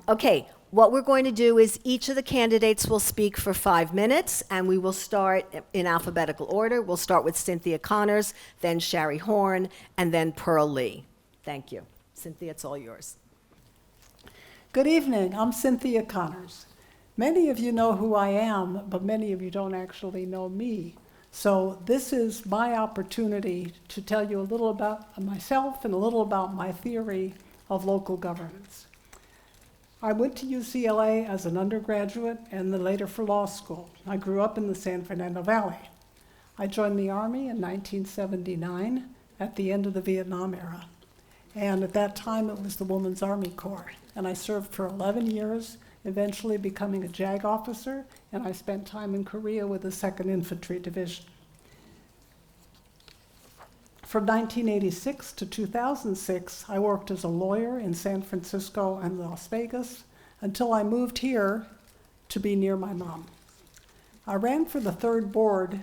Okay, what we're going to do is each of the candidates will speak for 5 minutes, and we will start in alphabetical order. We'll start with Cynthia Connors, then Shari Horn, and then Pearl Lee. Thank you. Cynthia, it's all yours. Good evening. I'm Cynthia Connors. Many of you know who I am, but many of you don't actually know me. So this is my opportunity to tell you a little about myself and a little about my theory of local governance. I went to UCLA as an undergraduate and then later for law school. I grew up in the San Fernando Valley. I joined the Army in 1979 at the end of the Vietnam era. And at that time, it was the Women's Army Corps. And I served for 11 years, eventually becoming a JAG officer, and I spent time in Korea with the 2nd Infantry Division. From 1986 to 2006, I worked as a lawyer in San Francisco and Las Vegas until I moved here to be near my mom. I ran for the 3rd board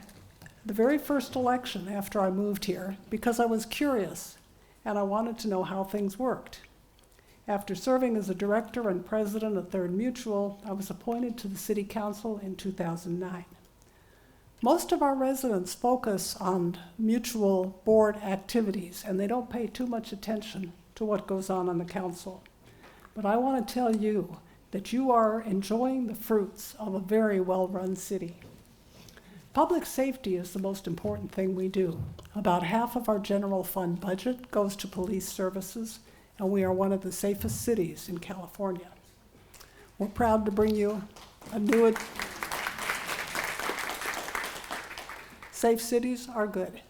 the very first election after I moved here because I was curious and I wanted to know how things worked. After serving as a director and president of Third Mutual, I was appointed to the City Council in 2009. Most of our residents focus on mutual board activities, and they don't pay too much attention to what goes on the council. But I want to tell you that you are enjoying the fruits of a very well-run city. Public safety is the most important thing we do. About half of our general fund budget goes to police services, and we are one of the safest cities in California. We're proud to bring you a new... Safe cities are good.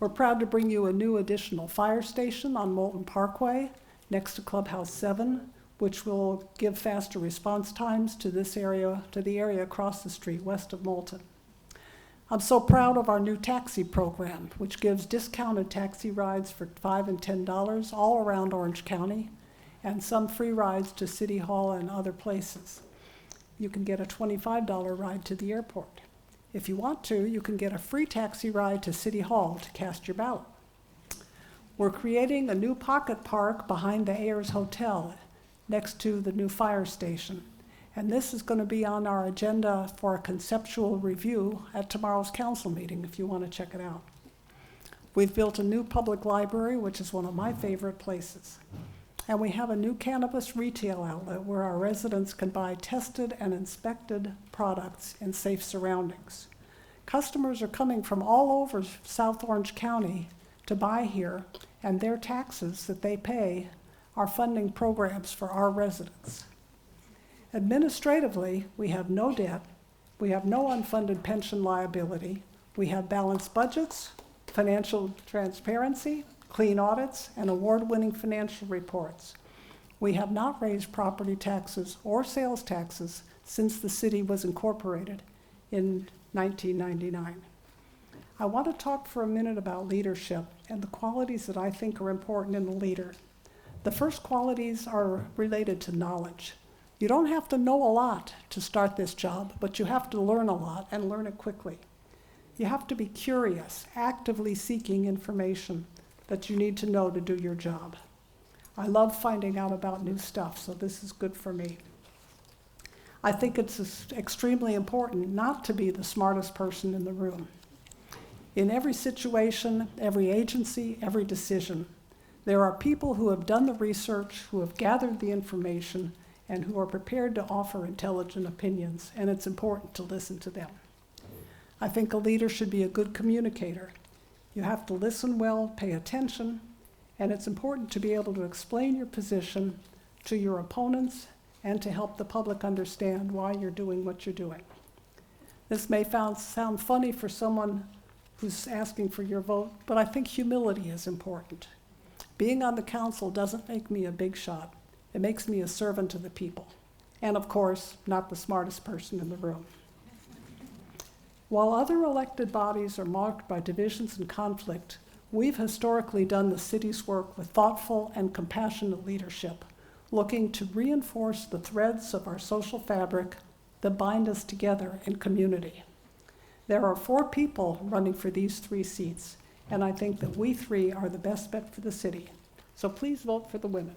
We're proud to bring you a new additional fire station on Moulton Parkway next to Clubhouse 7, which will give faster response times to this area, to the area across the street west of Moulton. I'm so proud of our new taxi program, which gives discounted taxi rides for $5 and $10 all around Orange County, and some free rides to City Hall and other places. You can get a $25 ride to the airport. If you want to, you can get a free taxi ride to City Hall to cast your ballot. We're creating a new pocket park behind the Ayers Hotel next to the new fire station. And this is going to be on our agenda for a conceptual review at tomorrow's council meeting if you want to check it out. We've built a new public library, which is one of my favorite places. And we have a new cannabis retail outlet where our residents can buy tested and inspected products in safe surroundings. Customers are coming from all over South Orange County to buy here, and their taxes that they pay are funding programs for our residents. Administratively, we have no debt, we have no unfunded pension liability, we have balanced budgets, financial transparency, clean audits, and award-winning financial reports. We have not raised property taxes or sales taxes since the city was incorporated in 1999. I want to talk for a minute about leadership and the qualities that I think are important in a leader. The first qualities are related to knowledge. You don't have to know a lot to start this job, but you have to learn a lot and learn it quickly. You have to be curious, actively seeking information that you need to know to do your job. I love finding out about new stuff, so this is good for me. I think it's extremely important not to be the smartest person in the room. In every situation, every agency, every decision, there are people who have done the research, who have gathered the information, and who are prepared to offer intelligent opinions, and it's important to listen to them. I think a leader should be a good communicator. You have to listen well, pay attention, and it's important to be able to explain your position to your opponents and to help the public understand why you're doing what you're doing. This may sound funny for someone who's asking for your vote, but I think humility is important. Being on the council doesn't make me a big shot. It makes me a servant to the people. And of course, not the smartest person in the room. While other elected bodies are marked by divisions and conflict, we've historically done the city's work with thoughtful and compassionate leadership, looking to reinforce the threads of our social fabric that bind us together in community. There are 4 people running for these 3 seats, and I think that we 3 are the best bet for the city. So please vote for the women.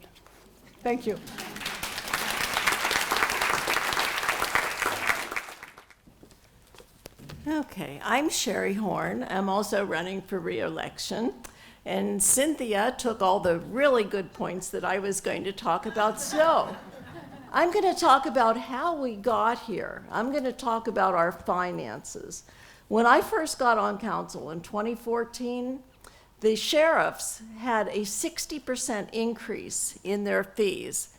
Thank you. Okay, I'm Sherry Horn. I'm also running for re-election. And Cynthia took all the really good points that I was going to talk about. So I'm going to talk about how we got here. I'm going to talk about our finances. When I first got on council in 2014, the sheriffs had a 60% increase in their fees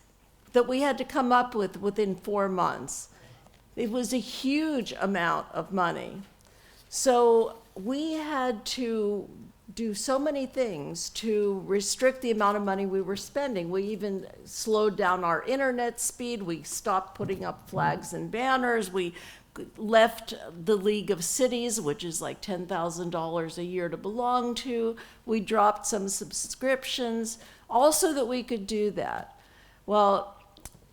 that we had to come up with within 4 months. It was a huge amount of money. So we had to do so many things to restrict the amount of money we were spending. We even slowed down our internet speed. We stopped putting up flags and banners. We left the League of Cities, which is like $10,000 a year to belong to. We dropped some subscriptions, also that we could do that. Well,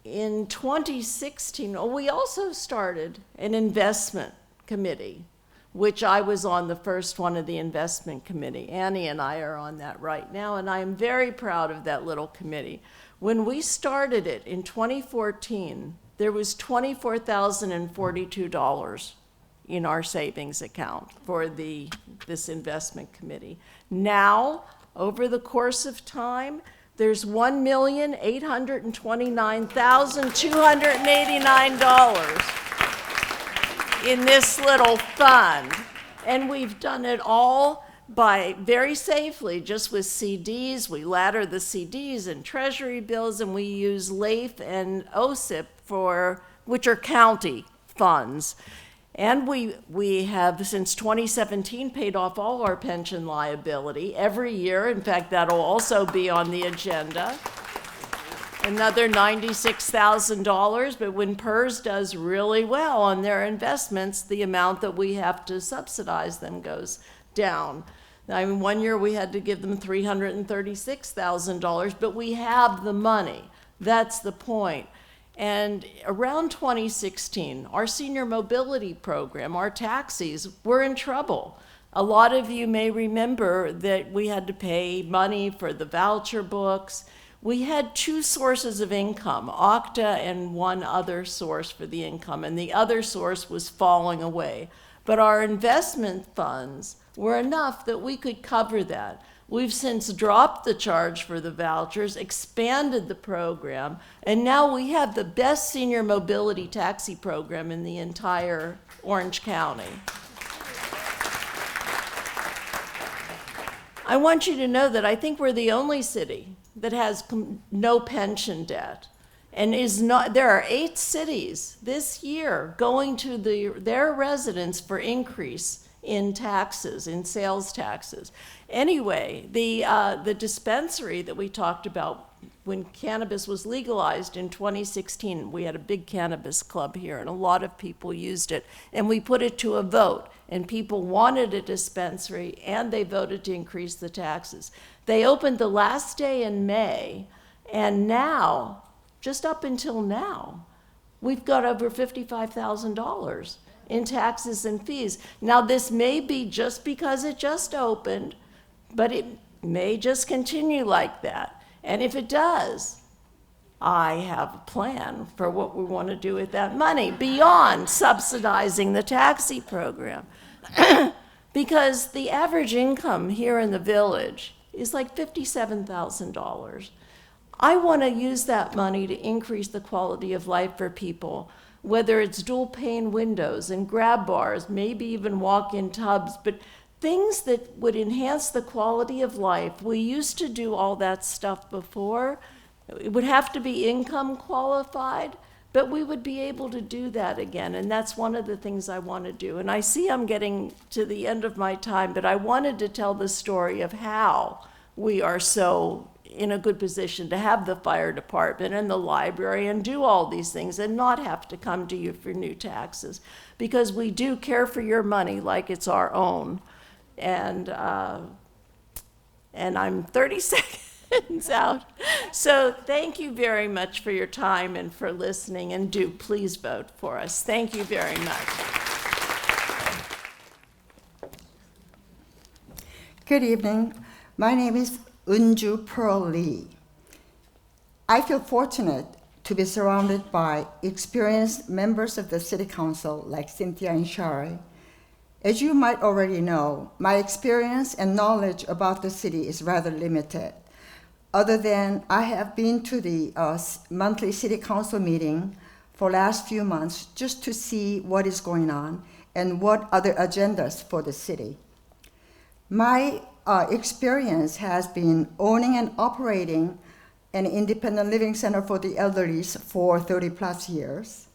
in 2016, we also started an investment committee, which I was on the first one of the investment committee. Annie and I are on that right now, and I am very proud of that little committee. When we started it in 2014, there was $24,042 in our savings account for this investment committee. Now, over the course of time, there's $1,829,289 in this little fund. And we've done it all by very safely, just with CDs. We ladder the CDs and treasury bills, and we use LAIF and OSIP which are county funds. And we have, since 2017, paid off all our pension liability every year. In fact, that'll also be on the agenda. Another $96,000, but when PERS does really well on their investments, the amount that we have to subsidize them goes down. I mean, 1 year we had to give them $336,000, but we have the money. That's the point. And around 2016, our senior mobility program, our taxis, were in trouble. A lot of you may remember that we had to pay money for the voucher books. We had 2 sources of income, Okta and one other source for the income, and the other source was falling away. But our investment funds were enough that we could cover that. We've since dropped the charge for the vouchers, expanded the program, and now we have the best senior mobility taxi program in the entire Orange County. I want you to know that I think we're the only city that has no pension debt. And there are 8 cities this year going to their residents for increase in taxes, in sales taxes. Anyway, the dispensary that we talked about when cannabis was legalized in 2016, we had a big cannabis club here and a lot of people used it. And we put it to a vote and people wanted a dispensary and they voted to increase the taxes. They opened the last day in May, and now, just up until now, we've got over $55,000 in taxes and fees. Now, this may be just because it just opened, but it may just continue like that. And if it does, I have a plan for what we want to do with that money beyond subsidizing the taxi program. Because the average income here in the village is like $57,000. I want to use that money to increase the quality of life for people, whether it's dual pane windows and grab bars, maybe even walk-in tubs, but things that would enhance the quality of life. We used to do all that stuff before. It would have to be income qualified, but we would be able to do that again, and that's one of the things I want to do. And I see I'm getting to the end of my time, but I wanted to tell the story of how we are so in a good position to have the fire department and the library and do all these things and not have to come to you for new taxes, because we do care for your money like it's our own. And I'm 30 seconds out. So thank you very much for your time and for listening, and do please vote for us. Thank you very much. Good evening. My name is Unju Pearl Lee. I feel fortunate to be surrounded by experienced members of the City Council like Cynthia and Shari, As you might already know, my experience and knowledge about the city is rather limited. Other than I have been to the monthly city council meeting for last few months just to see what is going on and what other agendas for the city. My experience has been owning and operating an independent living center for the elderly for 30 plus years,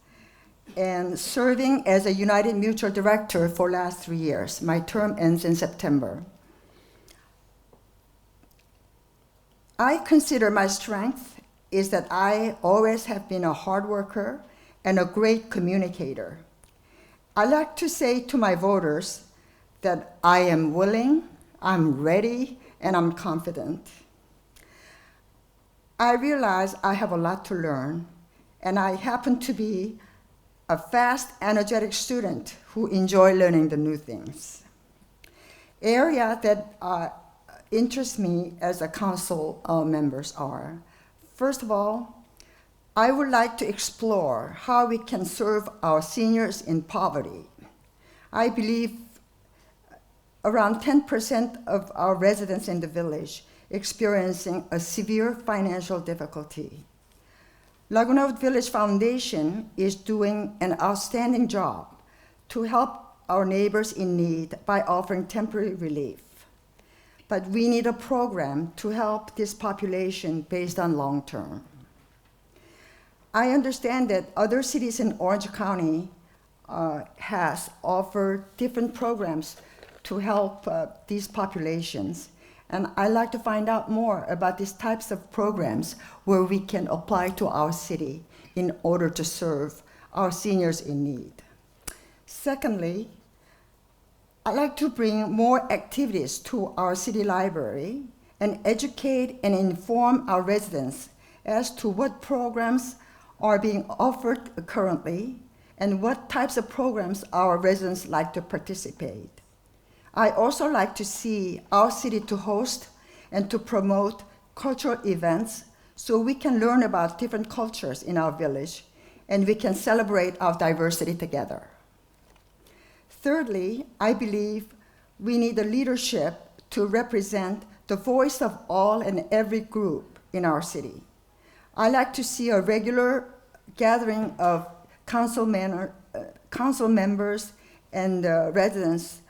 and serving as a United Mutual director for last 3 years. My term ends in September. I consider my strength is that I always have been a hard worker and a great communicator. I like to say to my voters that I am willing, I'm ready, and I'm confident. I realize I have a lot to learn, and I happen to be a fast, energetic student who enjoy learning the new things. Area that interest me as a council members are, first of all, I would like to explore how we can serve our seniors in poverty. I believe around 10% of our residents in the village experiencing a severe financial difficulty. Laguna Woods Village Foundation is doing an outstanding job to help our neighbors in need by offering temporary relief. But we need a program to help this population based on long term. I understand that other cities in Orange County has offered different programs to help these populations. And I'd like to find out more about these types of programs where we can apply to our city in order to serve our seniors in need. Secondly, I'd like to bring more activities to our city library and educate and inform our residents as to what programs are being offered currently and what types of programs our residents like to participate. I also like to see our city to host and to promote cultural events so we can learn about different cultures in our village and we can celebrate our diversity together. Thirdly, I believe we need a leadership to represent the voice of all and every group in our city. I like to see a regular gathering of council members and residents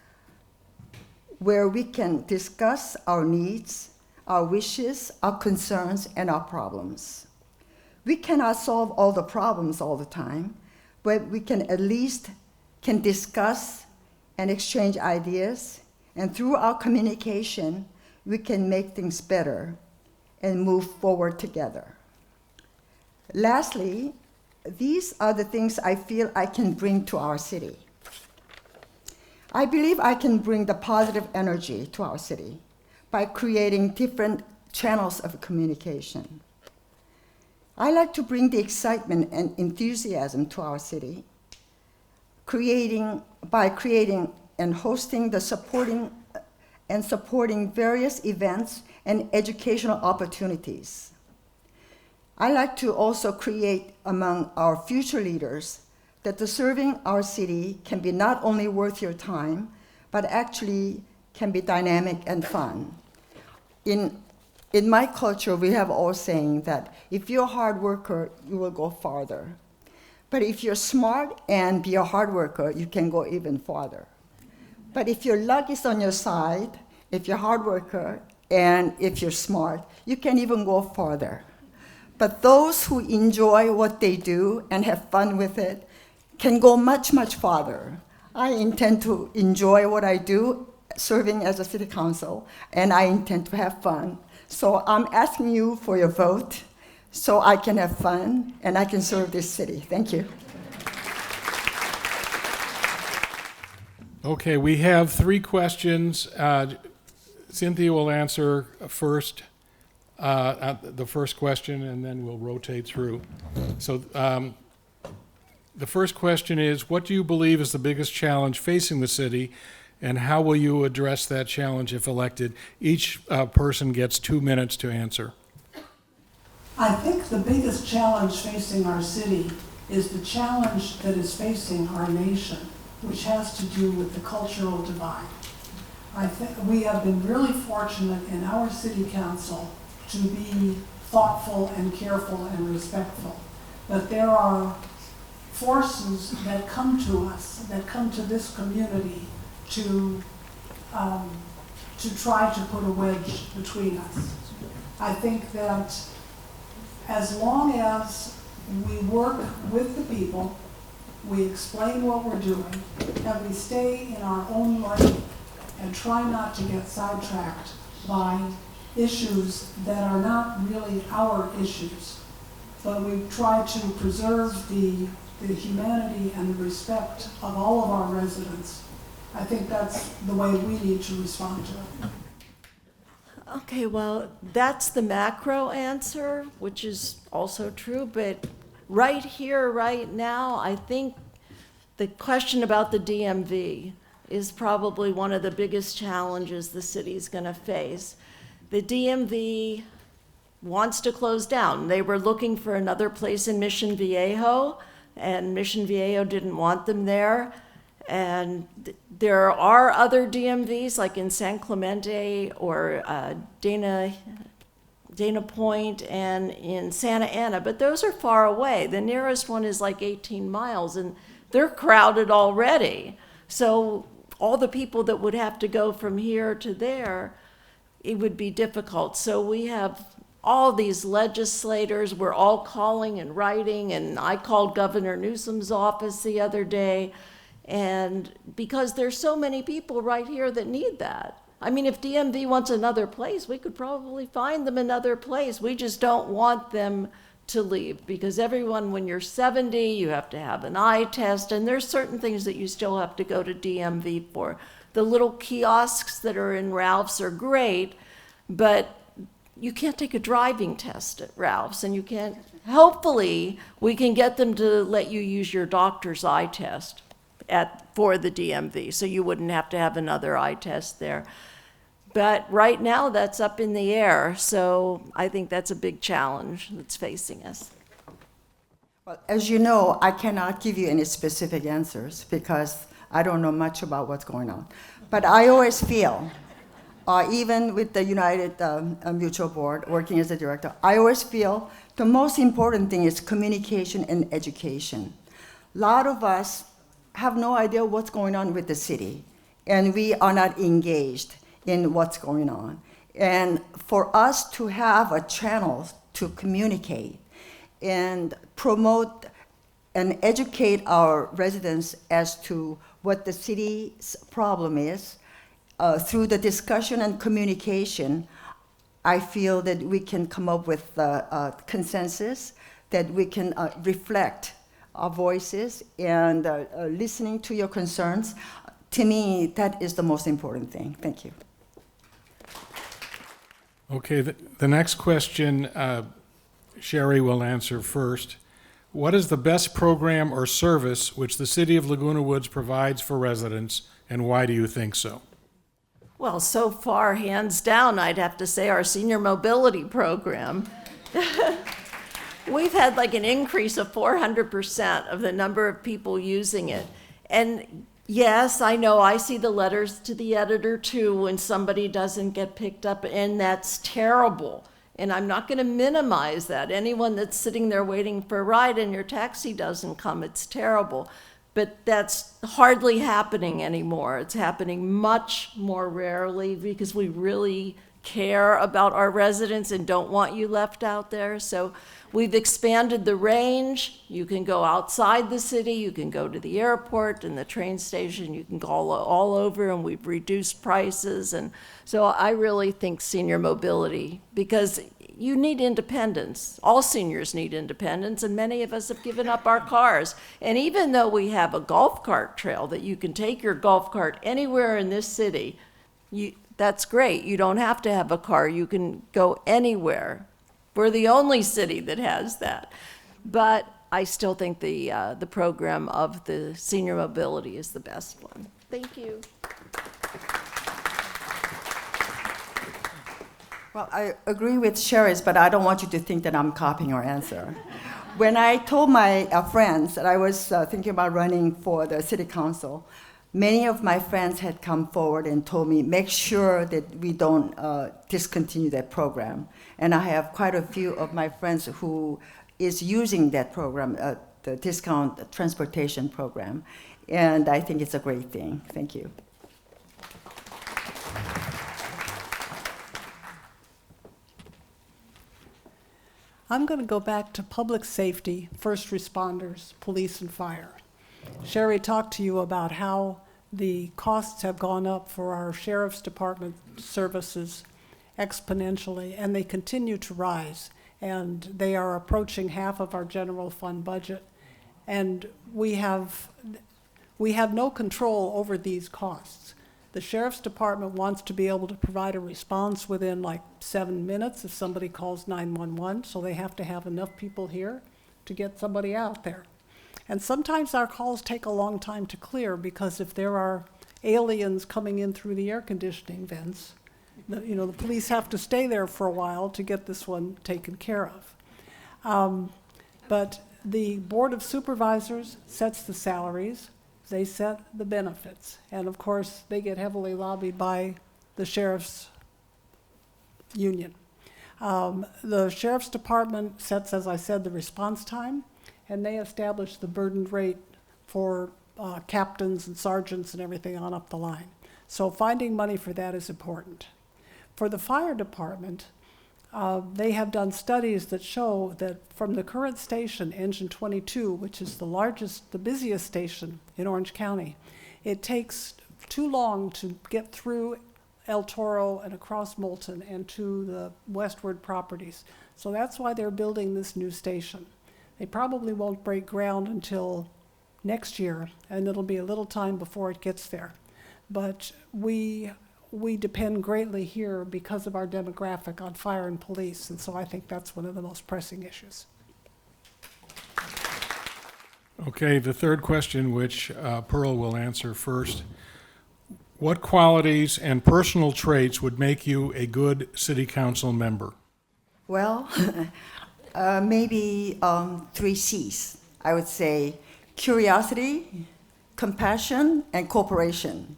where we can discuss our needs, our wishes, our concerns, and our problems. We cannot solve all the problems all the time, but we can at least discuss and exchange ideas, and through our communication, we can make things better and move forward together. Lastly, these are the things I feel I can bring to our city. I believe I can bring the positive energy to our city by creating different channels of communication. I like to bring the excitement and enthusiasm to our city, by creating and hosting the supporting various events and educational opportunities. I like to also create among our future leaders that the serving our city can be not only worth your time, but actually can be dynamic and fun. In my culture, we have all saying that if you're a hard worker, you will go farther. But if you're smart and be a hard worker, you can go even farther. But if your luck is on your side, if you're a hard worker, and if you're smart, you can even go farther. But those who enjoy what they do and have fun with it can go much, much farther. I intend to enjoy what I do, serving as a city council, and I intend to have fun. So I'm asking you for your vote so I can have fun and I can serve this city. Thank you. Okay, we have 3 questions. Cynthia will answer first, the first question, and then we'll rotate through. So the first question is, what do you believe is the biggest challenge facing the city, and how will you address that challenge if elected? Each person gets 2 minutes to answer. I think the biggest challenge facing our city is the challenge that is facing our nation. which has to do with the cultural divide. I think we have been really fortunate in our city council to be thoughtful and careful and respectful. But there are forces that come to us, that come to this community to try to put a wedge between us. I think that as long as we work with the people, we explain what we're doing, and we stay in our own lane and try not to get sidetracked by issues that are not really our issues, but we try to preserve the humanity and the respect of all of our residents. I think that's the way we need to respond to it. Okay, well, that's the macro answer, which is also true, but right here, right now, I think the question about the DMV is probably one of the biggest challenges the city's going to face. The DMV wants to close down. They were looking for another place in Mission Viejo, and Mission Viejo didn't want them there. And there are other DMVs, like in San Clemente or Dana Point and in Santa Ana, but those are far away. The nearest one is like 18 miles, and they're crowded already. So all the people that would have to go from here to there, it would be difficult. So we have all these legislators, we're all calling and writing, and I called Governor Newsom's office the other day, and because there's so many people right here that need that. I mean, if DMV wants another place, we could probably find them another place. We just don't want them to leave, because everyone, when you're 70, you have to have an eye test, and there's certain things that you still have to go to DMV for. The little kiosks that are in Ralph's are great, but you can't take a driving test at Ralph's, and you can't, hopefully, we can get them to let you use your doctor's eye test for the DMV, so you wouldn't have to have another eye test there. But right now, that's up in the air, so I think that's a big challenge that's facing us. Well, as you know, I cannot give you any specific answers because I don't know much about what's going on. But I always feel, even with the United Mutual Board, working as a director, I always feel the most important thing is communication and education. A lot of us have no idea what's going on with the city, and we are not engaged in what's going on. And for us to have a channel to communicate and promote and educate our residents as to what the city's problem is, through the discussion and communication, I feel that we can come up with a consensus, that we can reflect our voices and listening to your concerns. To me, that is the most important thing. Thank you. Okay, the next question, Sherry will answer first. What is the best program or service which the City of Laguna Woods provides for residents, and why do you think so? Well, so far, hands down, I'd have to say our senior mobility program. We've had like an increase of 400% of the number of people using it. And yes, I know, I see the letters to the editor too when somebody doesn't get picked up, and that's terrible. And I'm not going to minimize that. Anyone that's sitting there waiting for a ride and your taxi doesn't come, it's terrible. But that's hardly happening anymore. It's happening much more rarely because we really care about our residents and don't want you left out there. So we've expanded the range. You can go outside the city, you can go to the airport and the train station, you can go all over, and we've reduced prices. And so I really think senior mobility, because you need independence. All seniors need independence, and many of us have given up our cars. And even though we have a golf cart trail that you can take your golf cart anywhere in this city, that's great. You don't have to have a car. You can go anywhere. We're the only city that has that. But I still think the program of the senior mobility is the best one. Thank you. Well, I agree with Sherry's, but I don't want you to think that I'm copying her answer. When I told my friends that I was thinking about running for the city council, many of my friends had come forward and told me, make sure that we don't discontinue that program. And I have quite a few of my friends who is using that program, the discount transportation program. And I think it's a great thing. Thank you. I'm going to go back to public safety, first responders, police and fire. Sherry talked to you about how the costs have gone up for our sheriff's department services exponentially, and they continue to rise. And they are approaching half of our general fund budget. And we have no control over these costs. The sheriff's department wants to be able to provide a response within like 7 minutes if somebody calls 911, so they have to have enough people here to get somebody out there. And sometimes our calls take a long time to clear because if there are aliens coming in through the air conditioning vents, the police have to stay there for a while to get this one taken care of. But the Board of Supervisors sets the salaries. They set the benefits. And of course, they get heavily lobbied by the sheriff's union. The sheriff's department sets, as I said, the response time, and they establish the burdened rate for captains and sergeants and everything on up the line. So finding money for that is important. For the fire department, they have done studies that show that from the current station, Engine 22, which is the busiest station in Orange County, it takes too long to get through El Toro and across Moulton and to the westward properties. So that's why they're building this new station. They probably won't break ground until next year, and it'll be a little time before it gets there. But we depend greatly here because of our demographic on fire and police, and so I think that's one of the most pressing issues. Okay, the third question, which Pearl will answer first. What qualities and personal traits would make you a good city council member? Well, maybe 3 C's. I would say curiosity, compassion, and cooperation.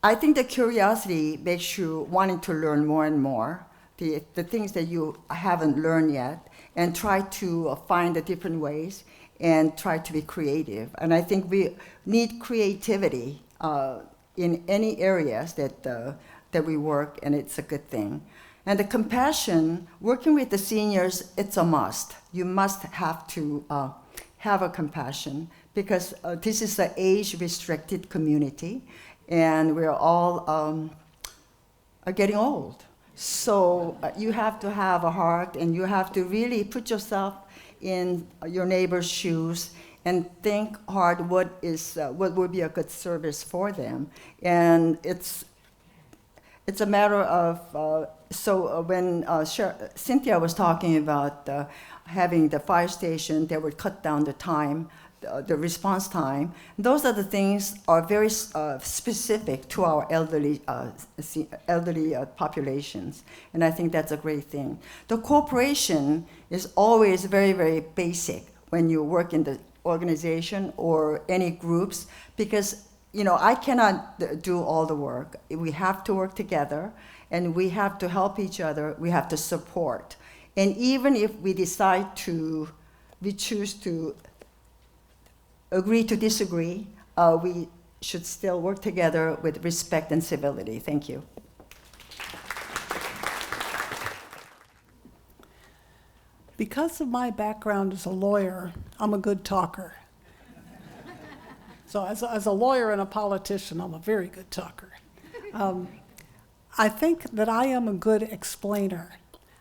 I think the curiosity makes you wanting to learn more and more, the things that you haven't learned yet, and try to find the different ways and try to be creative. And I think we need creativity in any areas that we work, and it's a good thing. And the compassion, working with the seniors, it's a must. You must have to have a compassion because this is an age-restricted community, and we're all are getting old. So you have to have a heart, and you have to really put yourself in your neighbor's shoes and think hard what would be a good service for them. And it's a matter of, when Cynthia was talking about having the fire station that would cut down the time, the response time, those are the things are very specific to our elderly populations, and I think that's a great thing. The cooperation is always very, very basic when you work in the organization or any groups, because I cannot do all the work. We have to work together, and we have to help each other. We have to support, and even if we choose to agree to disagree, we should still work together with respect and civility. Thank you. Because of my background as a lawyer, I'm a good talker. So as a lawyer and a politician, I'm a very good talker. I think that I am a good explainer.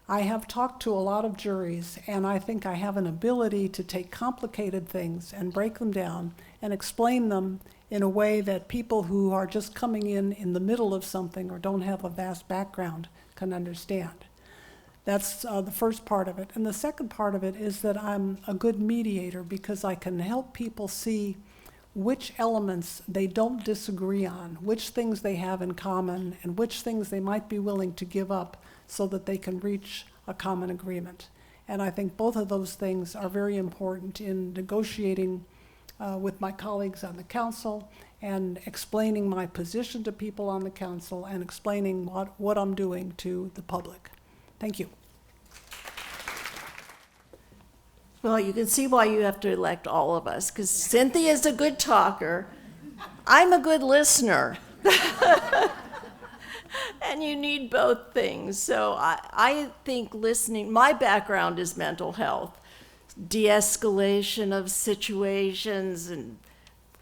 I have talked to a lot of juries, and I think I have an ability to take complicated things and break them down and explain them in a way that people who are just coming in the middle of something or don't have a vast background can understand. That's the first part of it. And the second part of it is that I'm a good mediator because I can help people see which elements they don't disagree on, which things they have in common, and which things they might be willing to give up so that they can reach a common agreement. And I think both of those things are very important in negotiating with my colleagues on the council and explaining my position to people on the council and explaining what I'm doing to the public. Thank you. Well, you can see why you have to elect all of us, because Cynthia's a good talker. I'm a good listener. And you need both things. So I think listening, my background is mental health, de-escalation of situations, and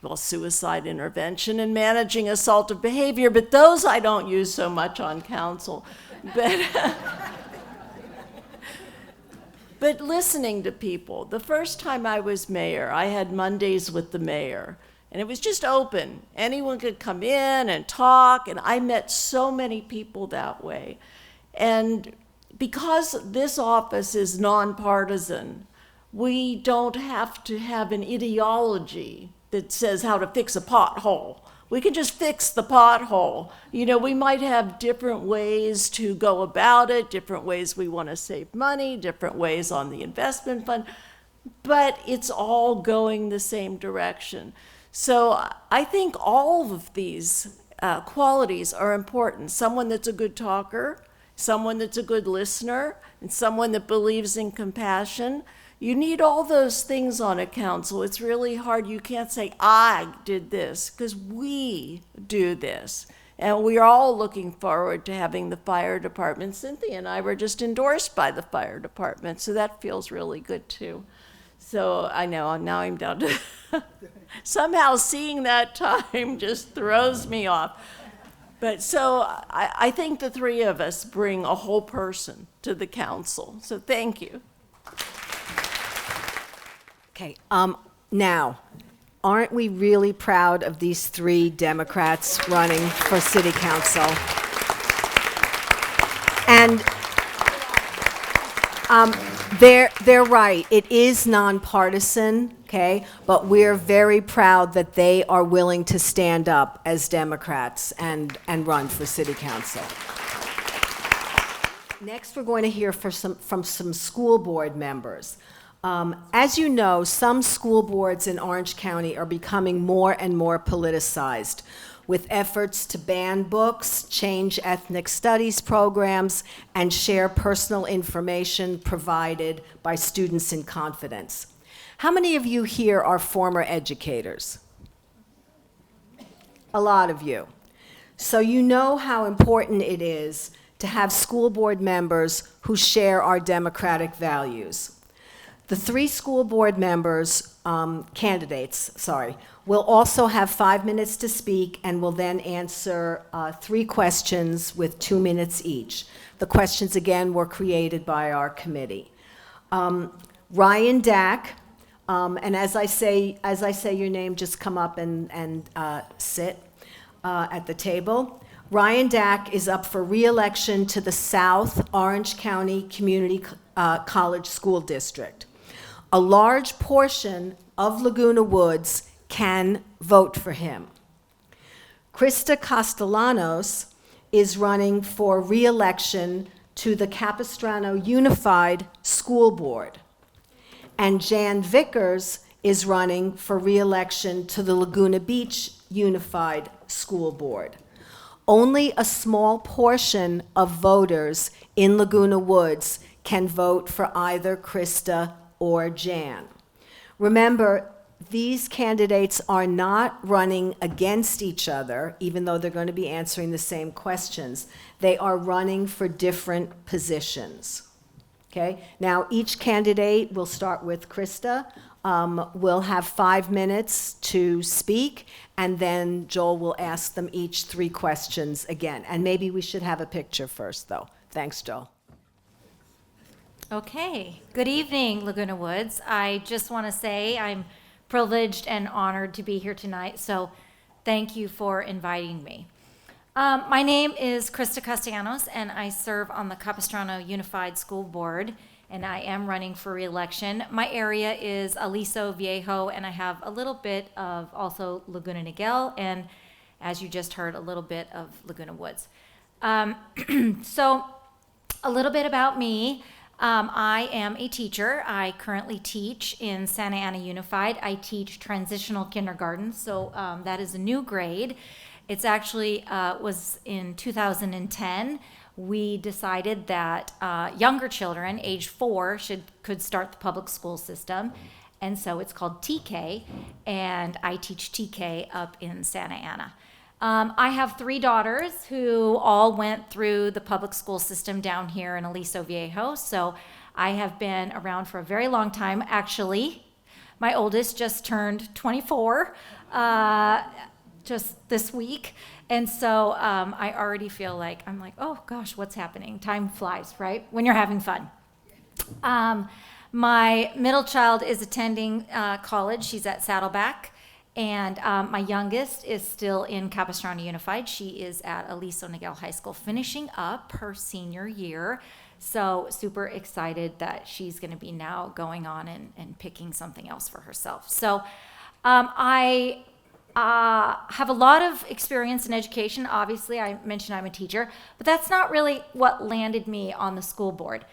well, suicide intervention and managing assaultive behavior, but those I don't use so much on council. But listening to people. The first time I was mayor, I had Mondays with the mayor, and it was just open. Anyone could come in and talk, and I met so many people that way. And because this office is nonpartisan, we don't have to have an ideology that says how to fix a pothole. We can just fix the pothole. You know, we might have different ways to go about it, different ways we want to save money, different ways on the investment fund, but it's all going the same direction. So I think all of these qualities are important. Someone that's a good talker, someone that's a good listener, and someone that believes in compassion. You need all those things on a council. It's really hard. You can't say, I did this, because we do this. And we are all looking forward to having the fire department. Cynthia and I were just endorsed by the fire department, so that feels really good too. So I know, now I'm down to, somehow seeing that time just throws me off. But so I think the three of us bring a whole person to the council. So thank you. Okay, now, aren't we really proud of these three Democrats running for city council? And they're right, it is nonpartisan, okay? But we're very proud that they are willing to stand up as Democrats and run for city council. Next, we're going to hear from some school board members. As you know, some school boards in Orange County are becoming more and more politicized, with efforts to ban books, change ethnic studies programs, and share personal information provided by students in confidence. How many of you here are former educators? A lot of you. So you know how important it is to have school board members who share our democratic values. The three school board members, candidates, will also have 5 minutes to speak and will then answer 3 questions with 2 minutes each. The questions, again, were created by our committee. Ryan Dack, and as I say your name, just come up and sit at the table. Ryan Dack is up for re-election to the South Orange County Community College School District. A large portion of Laguna Woods can vote for him. Krista Castellanos is running for re-election to the Capistrano Unified School Board. And Jan Vickers is running for re-election to the Laguna Beach Unified School Board. Only a small portion of voters in Laguna Woods can vote for either Krista or Jan. Remember, these candidates are not running against each other, even though they're going to be answering the same questions. They are running for different positions. Okay? Now, each candidate, we'll start with Krista, will have 5 minutes to speak, and then Joel will ask them each 3 questions again. And maybe we should have a picture first, though. Thanks, Joel. Okay, good evening, Laguna Woods. I just want to say I'm privileged and honored to be here tonight, so thank you for inviting me. My name is Krista Castellanos, and I serve on the Capistrano Unified School Board, and I am running for re-election. My area is Aliso Viejo, and I have a little bit of also Laguna Niguel, and as you just heard, a little bit of Laguna Woods. So a little bit about me. I am a teacher. I currently teach in Santa Ana Unified. I teach transitional kindergarten, so that is a new grade. It's actually was in 2010. We decided that younger children, age 4, could start the public school system, and so it's called TK, and I teach TK up in Santa Ana. I have 3 daughters who all went through the public school system down here in Aliso Viejo, so I have been around for a very long time. Actually, my oldest just turned 24 just this week, and so I already feel like, I'm like, oh gosh, what's happening? Time flies, right? When you're having fun. My middle child is attending college. She's at Saddleback. And my youngest is still in Capistrano Unified. She is at Aliso Niguel High School, finishing up her senior year. So super excited that she's going to be now going on and picking something else for herself. So I have a lot of experience in education. Obviously, I mentioned I'm a teacher, but that's not really what landed me on the school board.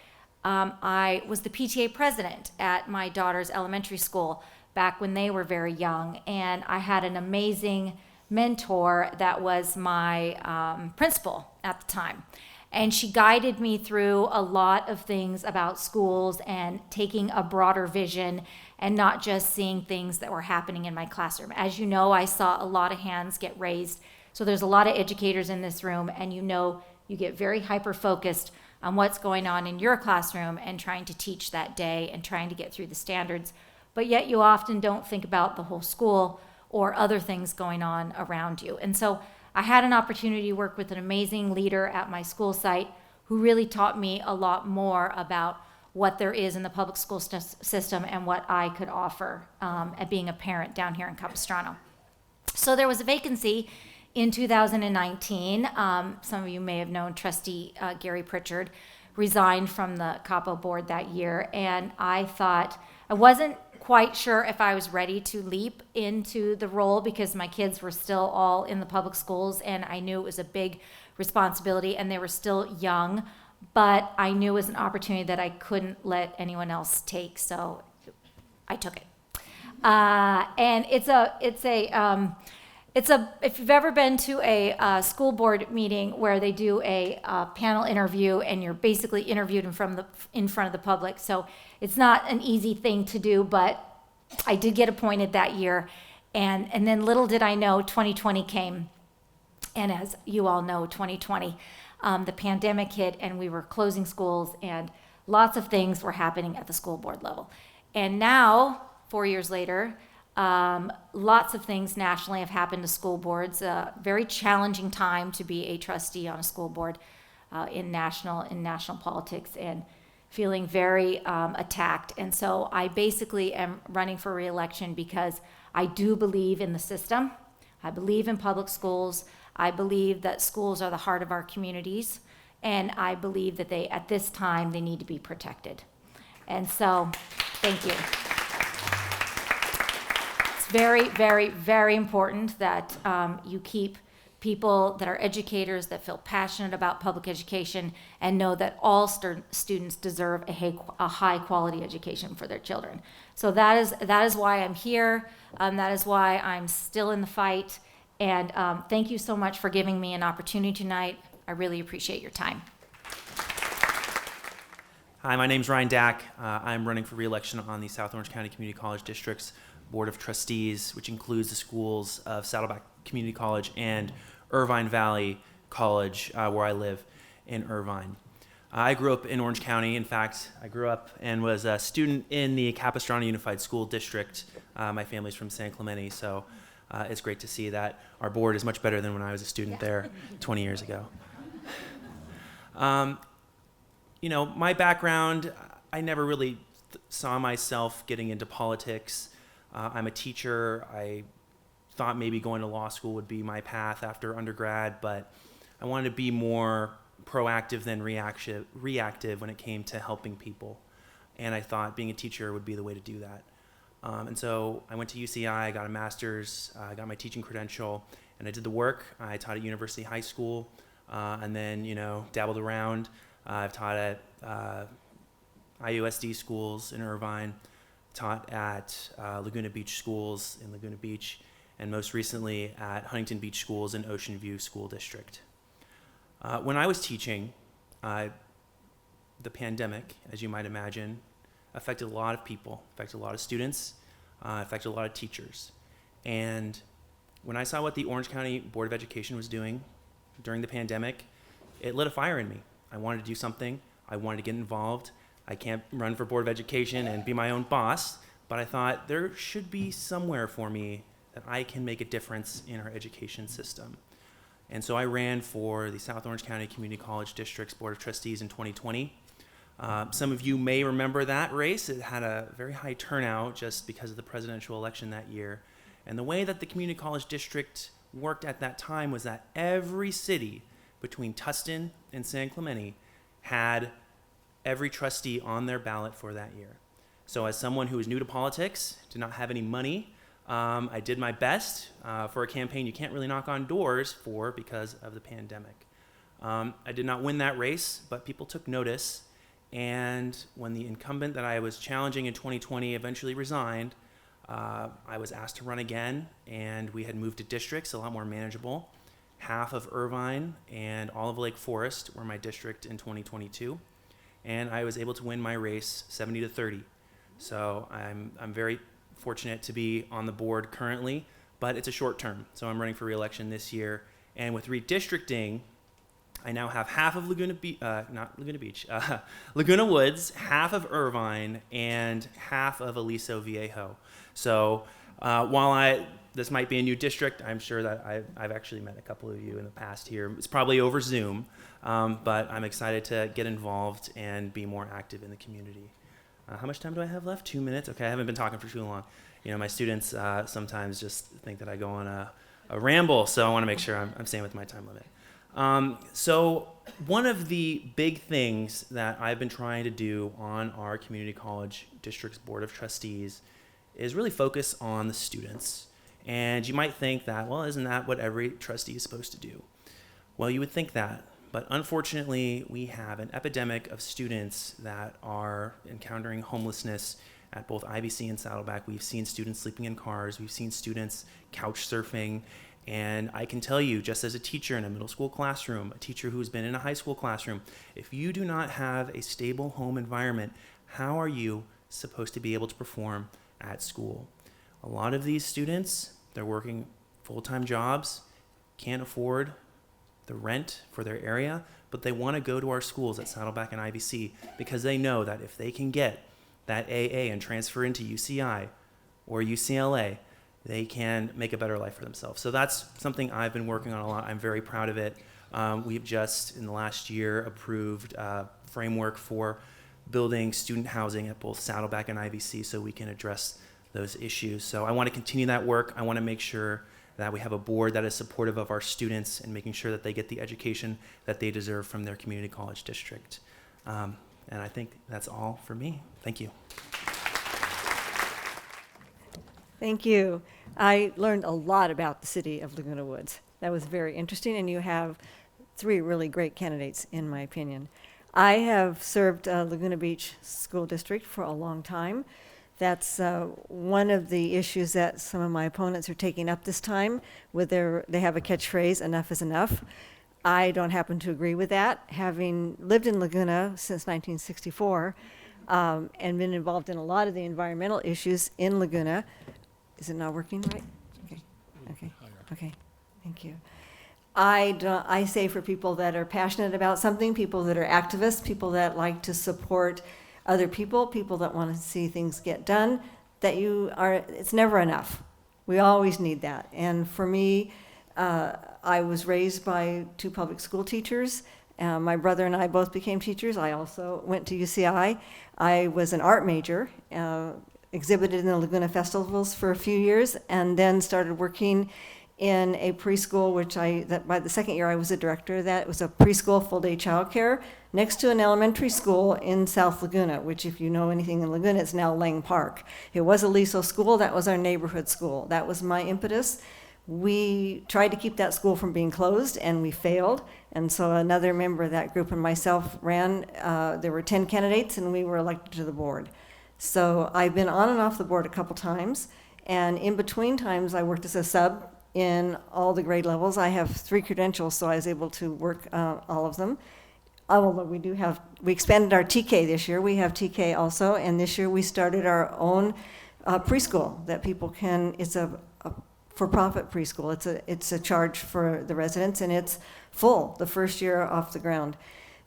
I was the PTA president at my daughter's elementary school back when they were very young, and I had an amazing mentor that was my principal at the time. And she guided me through a lot of things about schools and taking a broader vision and not just seeing things that were happening in my classroom. As you know, I saw a lot of hands get raised. So there's a lot of educators in this room, and you know you get very hyper-focused on what's going on in your classroom and trying to teach that day and trying to get through the standards. But yet you often don't think about the whole school or other things going on around you. And so I had an opportunity to work with an amazing leader at my school site who really taught me a lot more about what there is in the public school system and what I could offer at being a parent down here in Capistrano. So there was a vacancy in 2019. Some of you may have known Trustee Gary Pritchard resigned from the Capo board that year, and I thought, I wasn't quite sure if I was ready to leap into the role because my kids were still all in the public schools, and I knew it was a big responsibility and they were still young, but I knew it was an opportunity that I couldn't let anyone else take, so I took it. And if you've ever been to a school board meeting where they do a panel interview and you're basically interviewed in front of the public, so it's not an easy thing to do, but I did get appointed that year, and then little did I know 2020 came, and as you all know, 2020, the pandemic hit and we were closing schools and lots of things were happening at the school board level. And now, 4 years later, lots of things nationally have happened to school boards. Very challenging time to be a trustee on a school board in national politics, and feeling very attacked. And so I basically am running for re-election because I do believe in the system. I believe in public schools. I believe that schools are the heart of our communities, and I believe that at this time, they need to be protected. And so, thank you. Very, very, very important that you keep people that are educators that feel passionate about public education and know that all students deserve a high quality education for their children. So that is why I'm here. That is why I'm still in the fight. And thank you so much for giving me an opportunity tonight. I really appreciate your time. Hi, my name's Ryan Dack. I'm running for re-election on the South Orange County Community College District's Board of Trustees, which includes the schools of Saddleback Community College and Irvine Valley College, where I live in Irvine. I grew up in Orange County. In fact, I grew up and was a student in the Capistrano Unified School District. My family's from San Clemente, so it's great to see that our board is much better than when I was a student there 20 years ago. My background, I never really saw myself getting into politics. I'm a teacher. I thought maybe going to law school would be my path after undergrad, but I wanted to be more proactive than reactive when it came to helping people. And I thought being a teacher would be the way to do that. And so I went to UCI, got a master's, got my teaching credential, and I did the work. I taught at University High School, and then, dabbled around. I've taught at IUSD schools in Irvine, taught at Laguna Beach schools in Laguna Beach, and most recently at Huntington Beach schools in Ocean View School District. When I was teaching, the pandemic, as you might imagine, affected a lot of people, affected a lot of students, affected a lot of teachers. And when I saw what the Orange County Board of Education was doing during the pandemic, it lit a fire in me. I wanted to do something. I wanted to get involved. I can't run for Board of Education and be my own boss, but I thought there should be somewhere for me that I can make a difference in our education system. And so I ran for the South Orange County Community College District's Board of Trustees in 2020. Some of you may remember that race. It had a very high turnout just because of the presidential election that year. And the way that the Community College District worked at that time was that every city between Tustin and San Clemente had every trustee on their ballot for that year. So as someone who was new to politics, did not have any money, I did my best for a campaign you can't really knock on doors for because of the pandemic. I did not win that race, but people took notice. And when the incumbent that I was challenging in 2020 eventually resigned, I was asked to run again, and we had moved to districts, a lot more manageable. Half of Irvine and all of Lake Forest were my district in 2022, and I was able to win my race 70-30. So I'm very fortunate to be on the board currently, but it's a short term. So I'm running for re-election this year, and with redistricting, I now have half of Laguna Woods, half of Irvine, and half of Aliso Viejo. So while this might be a new district, I'm sure that I've actually met a couple of you in the past here. It's probably over Zoom, but I'm excited to get involved and be more active in the community. How much time do I have left? 2 minutes? Okay, I haven't been talking for too long. You know, my students sometimes just think that I go on a ramble, so I want to make sure I'm staying with my time limit. So one of the big things that I've been trying to do on our Community College District's Board of Trustees is really focus on the students. And you might think that, well, isn't that what every trustee is supposed to do? Well, you would think that, but unfortunately we have an epidemic of students that are encountering homelessness at both IBC and Saddleback. We've seen students sleeping in cars, we've seen students couch surfing. And I can tell you, just as a teacher in a middle school classroom, a teacher who's been in a high school classroom, if you do not have a stable home environment, how are you supposed to be able to perform at school? A lot of these students, they're working full-time jobs, can't afford the rent for their area, but they want to go to our schools at Saddleback and IBC because they know that if they can get that AA and transfer into UCI or UCLA, they can make a better life for themselves. So that's something I've been working on a lot. I'm very proud of it. We've just, in the last year, approved a framework for building student housing at both Saddleback and IBC so we can address those issues. So I want to continue that work. I want to make sure that we have a board that is supportive of our students and making sure that they get the education that they deserve from their community college district. And I think that's all for me. Thank you. Thank you. I learned a lot about the city of Laguna Woods. That was very interesting, and you have 3 really great candidates, in my opinion. I have served Laguna Beach School District for a long time. That's one of the issues that some of my opponents are taking up this time. They have a catchphrase, "Enough is enough." I don't happen to agree with that. Having lived in Laguna since 1964 and been involved in a lot of the environmental issues in Laguna. Is it not working right? Okay, thank you. I say for people that are passionate about something, people that are activists, people that like to support other people, people that want to see things get done, it's never enough. We always need that. And for me, I was raised by 2 public school teachers. My brother and I both became teachers. I also went to UCI. I was an art major, exhibited in the Laguna festivals for a few years, and then started working in a preschool, by the second year I was a director of that. It was a preschool full-day childcare next to an elementary school in South Laguna, which if you know anything in Laguna, it's now Lang Park. It was a Aliso school. That was our neighborhood school. That was my impetus. We tried to keep that school from being closed, and we failed. And so another member of that group and myself ran. There were 10 candidates, and we were elected to the board. So I've been on and off the board a couple times, and in between times, I worked as a sub in all the grade levels. I have 3 credentials, so I was able to work all of them. Although we expanded our TK this year. We have TK also, and this year we started our own preschool that people can, it's a for-profit preschool. It's a charge for the residents, and it's full the first year off the ground.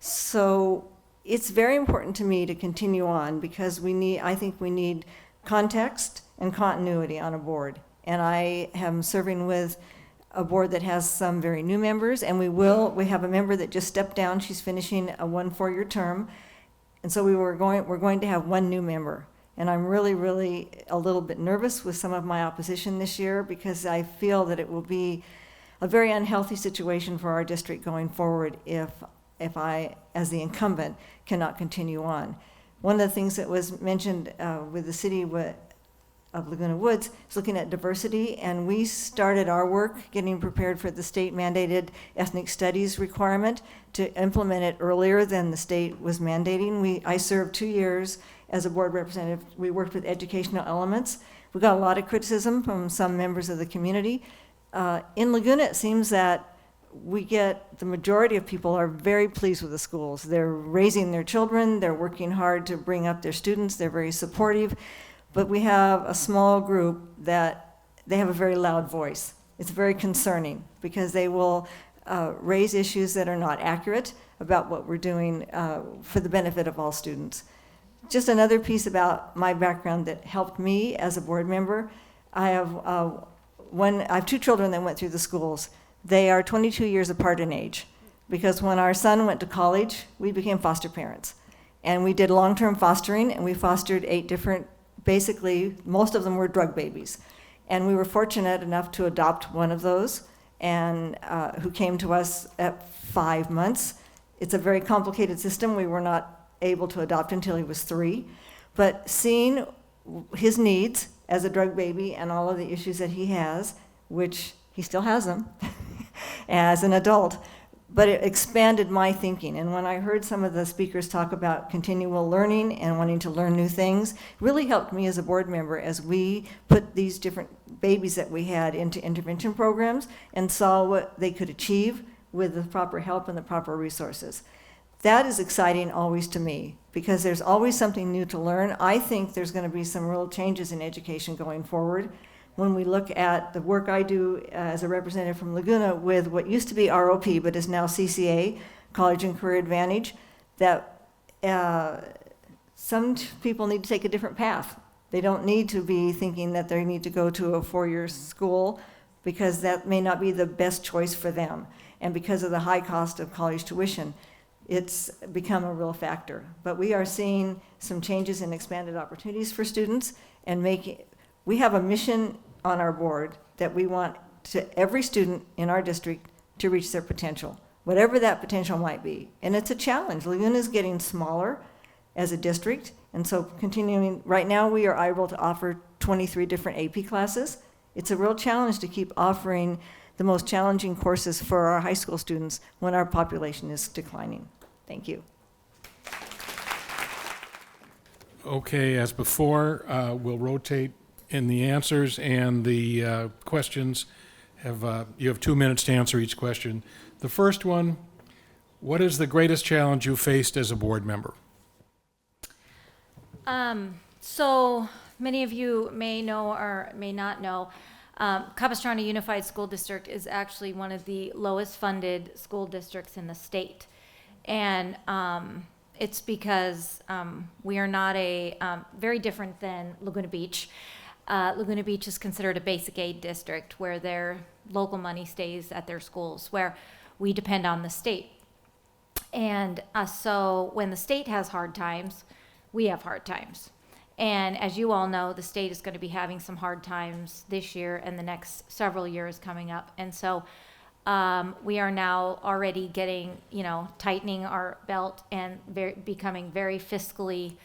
So it's very important to me to continue on because I think we need context and continuity on a board. And I am serving with a board that has some very new members, and we have a member that just stepped down. She's finishing a 4-year term. And so we're going to have 1 new member. And I'm really, really a little bit nervous with some of my opposition this year because I feel that it will be a very unhealthy situation for our district going forward if I, as the incumbent, cannot continue on. One of the things that was mentioned with the city of Laguna Woods is looking at diversity, and we started our work getting prepared for the state-mandated ethnic studies requirement to implement it earlier than the state was mandating. I served 2 years as a board representative. We worked with educational elements. We got a lot of criticism from some members of the community. In Laguna, it seems that the majority of people are very pleased with the schools. They're raising their children, they're working hard to bring up their students, they're very supportive. But we have a small group that they have a very loud voice. It's very concerning because they will raise issues that are not accurate about what we're doing for the benefit of all students. Just another piece about my background that helped me as a board member. I have 2 children that went through the schools. They are 22 years apart in age because when our son went to college, we became foster parents. And we did long-term fostering, and we fostered 8 different, basically, most of them were drug babies. And we were fortunate enough to adopt one of those, and who came to us at 5 months. It's a very complicated system. We were not able to adopt until he was 3. But seeing his needs as a drug baby and all of the issues that he has, which he still has them as an adult, but it expanded my thinking. And when I heard some of the speakers talk about continual learning and wanting to learn new things, it really helped me as a board member as we put these different babies that we had into intervention programs and saw what they could achieve with the proper help and the proper resources. That is exciting always to me because there's always something new to learn. I think there's going to be some real changes in education going forward. When we look at the work I do as a representative from Laguna with what used to be ROP but is now CCA, College and Career Advantage, that some people need to take a different path. They don't need to be thinking that they need to go to a 4-year school because that may not be the best choice for them. And because of the high cost of college tuition, it's become a real factor. But we are seeing some changes in expanded opportunities for students and we have a mission on our board that we want every student in our district to reach their potential, whatever that potential might be. And it's a challenge. Laguna is getting smaller as a district, and so continuing, right now we are able to offer 23 different AP classes. It's a real challenge to keep offering the most challenging courses for our high school students when our population is declining. Thank you. Okay, as before, we'll rotate in the answers and the questions. You have 2 minutes to answer each question. The first one, what is the greatest challenge you faced as a board member? So many of you may know or may not know, Capistrano Unified School District is actually one of the lowest funded school districts in the state. And it's because we are not very different than Laguna Beach. Laguna Beach is considered a basic aid district where their local money stays at their schools, where we depend on the state. And so when the state has hard times, we have hard times. And as you all know, the state is going to be having some hard times this year and the next several years coming up. And so we are now already getting, tightening our belt and becoming very fiscally,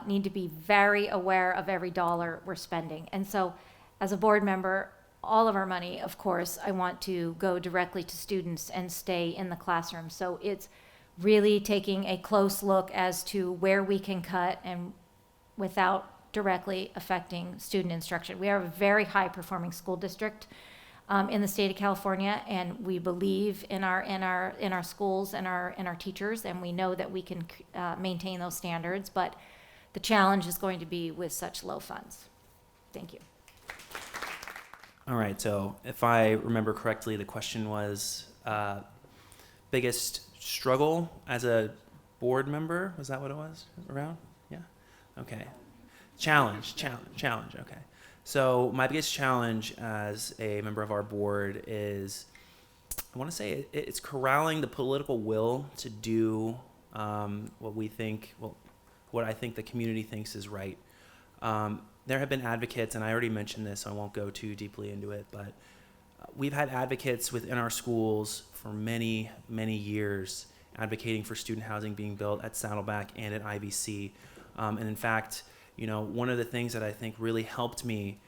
need to be very aware of every dollar we're spending. And so as a board member, all of our money, of course, I want to go directly to students and stay in the classroom. So it's really taking a close look as to where we can cut and without directly affecting student instruction. We are a very high performing school district in the state of California, and we believe in our schools and our teachers, and we know that we can maintain those standards, but the challenge is going to be with such low funds. Thank you. All right, so if I remember correctly, the question was biggest struggle as a board member? Was that what it was around? Yeah? Okay. Challenge, okay. So my biggest challenge as a member of our board is, I want to say it's corralling the political will to do what I think the community thinks is right. There have been advocates, and I already mentioned this, so I won't go too deeply into it, but we've had advocates within our schools for many, many years advocating for student housing being built at Saddleback and at IBC. And in fact, one of the things that I think really helped me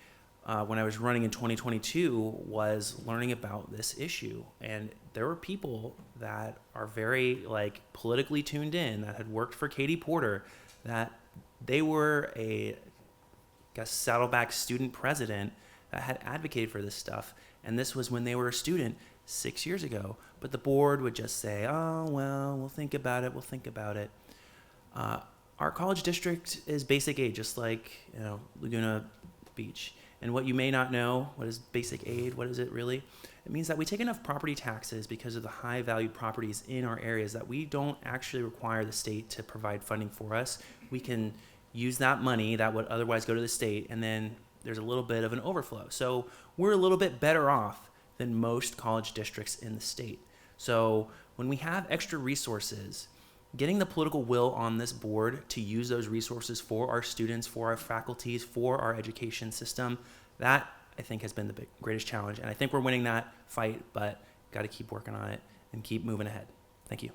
when I was running in 2022 was learning about this issue. And there were people that are very politically tuned in that had worked for Katie Porter, that they were a Saddleback student president that had advocated for this stuff. And this was when they were a student 6 years ago. But the board would just say, oh, well, we'll think about it. Our college district is basic aid, just like Laguna Beach. And what you may not know, what is basic aid? What is it really? It means that we take enough property taxes because of the high valued properties in our areas that we don't actually require the state to provide funding for us. We can use that money that would otherwise go to the state, and then there's a little bit of an overflow. So we're a little bit better off than most college districts in the state. So when we have extra resources, getting the political will on this board to use those resources for our students, for our faculties, for our education system, that I think has been the greatest challenge. And I think we're winning that fight, but got to keep working on it and keep moving ahead. Thank you.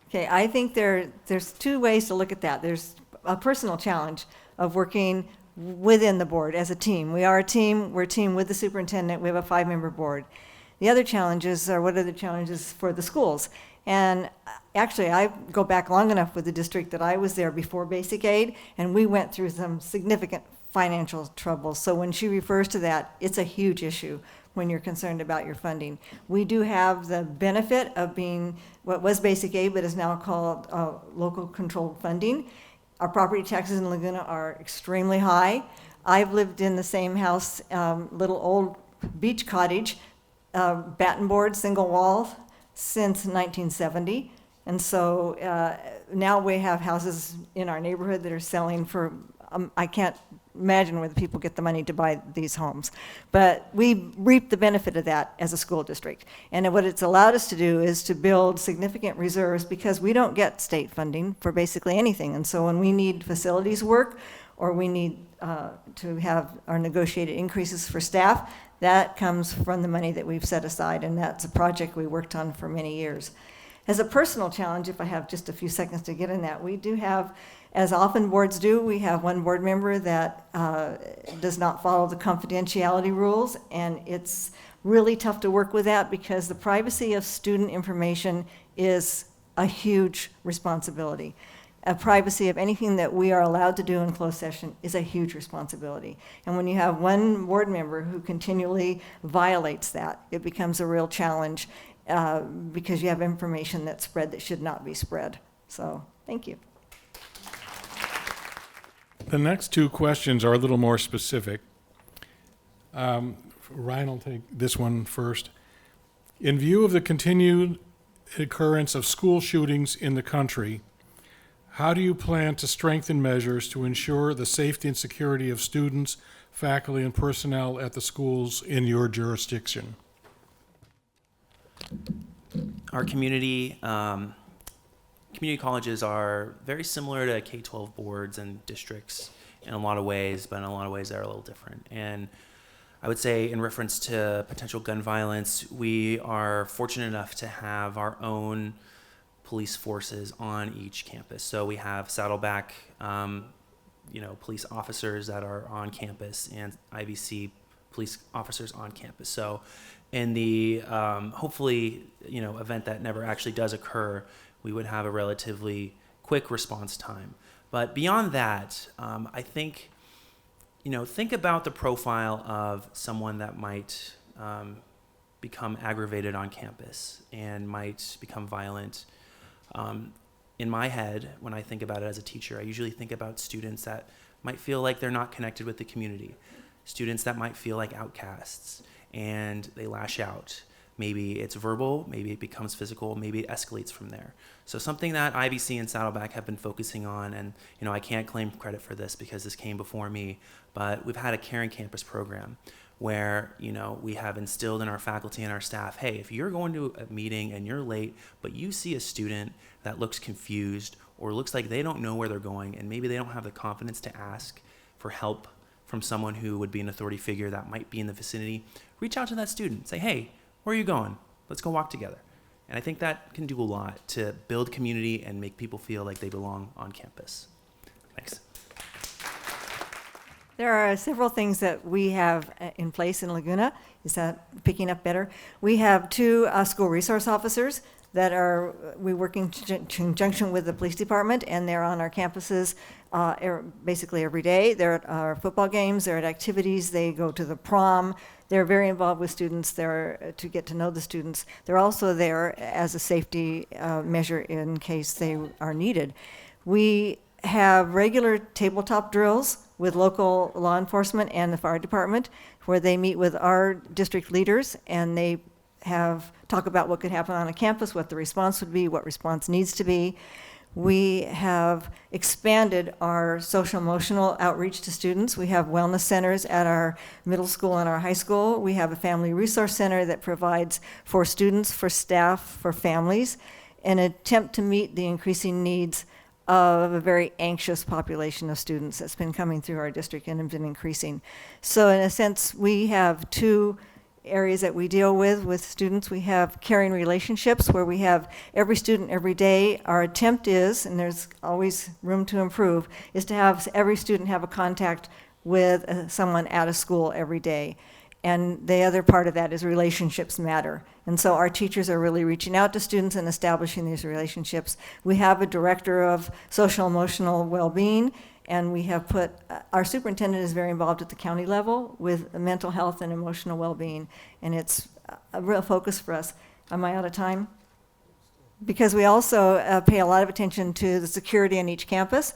Okay, I think there's two ways to look at that. There's a personal challenge of working within the board as a team. We are a team. We're a team with the superintendent. We have a 5-member board. The other challenges are what are the challenges for the schools. And actually, I go back long enough with the district that I was there before basic aid, and we went through some significant financial troubles. So when she refers to that, it's a huge issue when you're concerned about your funding. We do have the benefit of being what was basic aid, but is now called local controlled funding. Our property taxes in Laguna are extremely high. I've lived in the same house, little old beach cottage, batten board, single wall, since 1970. And so now we have houses in our neighborhood that are selling for, I can't imagine where the people get the money to buy these homes. But we reap the benefit of that as a school district. And what it's allowed us to do is to build significant reserves because we don't get state funding for basically anything. And so when we need facilities work or we need to have our negotiated increases for staff, that comes from the money that we've set aside, and that's a project we worked on for many years. As a personal challenge, if I have just a few seconds to get in that, we do have, as often boards do, we have one board member that does not follow the confidentiality rules, and it's really tough to work with that because the privacy of student information is a huge responsibility. Privacy of anything that we are allowed to do in closed session is a huge responsibility. And when you have one board member who continually violates that, it becomes a real challenge because you have information that's spread that should not be spread. So, thank you. The next two questions are a little more specific. Ryan will take this one first. In view of the continued occurrence of school shootings in the country, how do you plan to strengthen measures to ensure the safety and security of students, faculty, and personnel at the schools in your jurisdiction? Our community colleges are very similar to K-12 boards and districts in a lot of ways, but in a lot of ways they're a little different. And I would say in reference to potential gun violence, we are fortunate enough to have our own police forces on each campus. So we have Saddleback police officers that are on campus and IVC police officers on campus. So in the hopefully, event that never actually does occur, we would have a relatively quick response time. But beyond that, I think, think about the profile of someone that might become aggravated on campus and might become violent. In my head, when I think about it as a teacher, I usually think about students that might feel like they're not connected with the community, students that might feel like outcasts, and they lash out. Maybe it's verbal, maybe it becomes physical, maybe it escalates from there. So something that IVC and Saddleback have been focusing on, and I can't claim credit for this because this came before me, but we've had a Caring Campus program where we have instilled in our faculty and our staff, hey, if you're going to a meeting and you're late, but you see a student that looks confused or looks like they don't know where they're going, and maybe they don't have the confidence to ask for help from someone who would be an authority figure that might be in the vicinity, reach out to that student. Say, hey, where are you going? Let's go walk together. And I think that can do a lot to build community and make people feel like they belong on campus. Thanks. There are several things that we have in place in Laguna. Is that picking up better? We have 2 school resource officers that we work in conjunction with the police department, and they're on our campuses basically every day. They're at our football games, they're at activities, they go to the prom. They're very involved with students there to get to know the students. They're also there as a safety measure in case they are needed. We have regular tabletop drills with local law enforcement and the fire department, where they meet with our district leaders and they talk about what could happen on a campus, what the response would be, what response needs to be. We have expanded our social emotional outreach to students. We have wellness centers at our middle school and our high school. We have a family resource center that provides for students, for staff, for families, an attempt to meet the increasing needs of a very anxious population of students that's been coming through our district and have been increasing. So in a sense, we have 2 areas that we deal with students. We have caring relationships, where we have every student every day. Our attempt is, and there's always room to improve, is to have every student have a contact with someone at a school every day. And the other part of that is relationships matter. And so our teachers are really reaching out to students and establishing these relationships. We have a director of social emotional well-being, and we have our superintendent is very involved at the county level with mental health and emotional well-being, and it's a real focus for us. Am I out of time? Because we also pay a lot of attention to the security on each campus.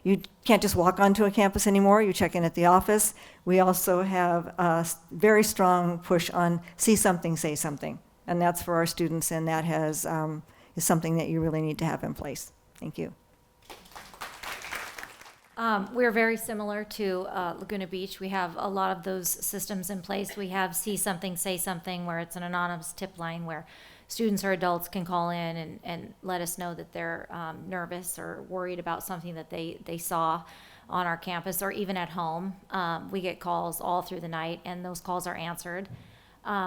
You can't just walk onto a campus anymore. You check in at the office. We also have a very strong push on see something, say something, and that's for our students, and that is something that you really need to have in place. Thank you. We're very similar to Laguna Beach. We have a lot of those systems in place. We have see something, say something, where it's an anonymous tip line where students or adults can call in and let us know that they're nervous or worried about something that they saw on our campus or even at home. We get calls all through the night, and those calls are answered.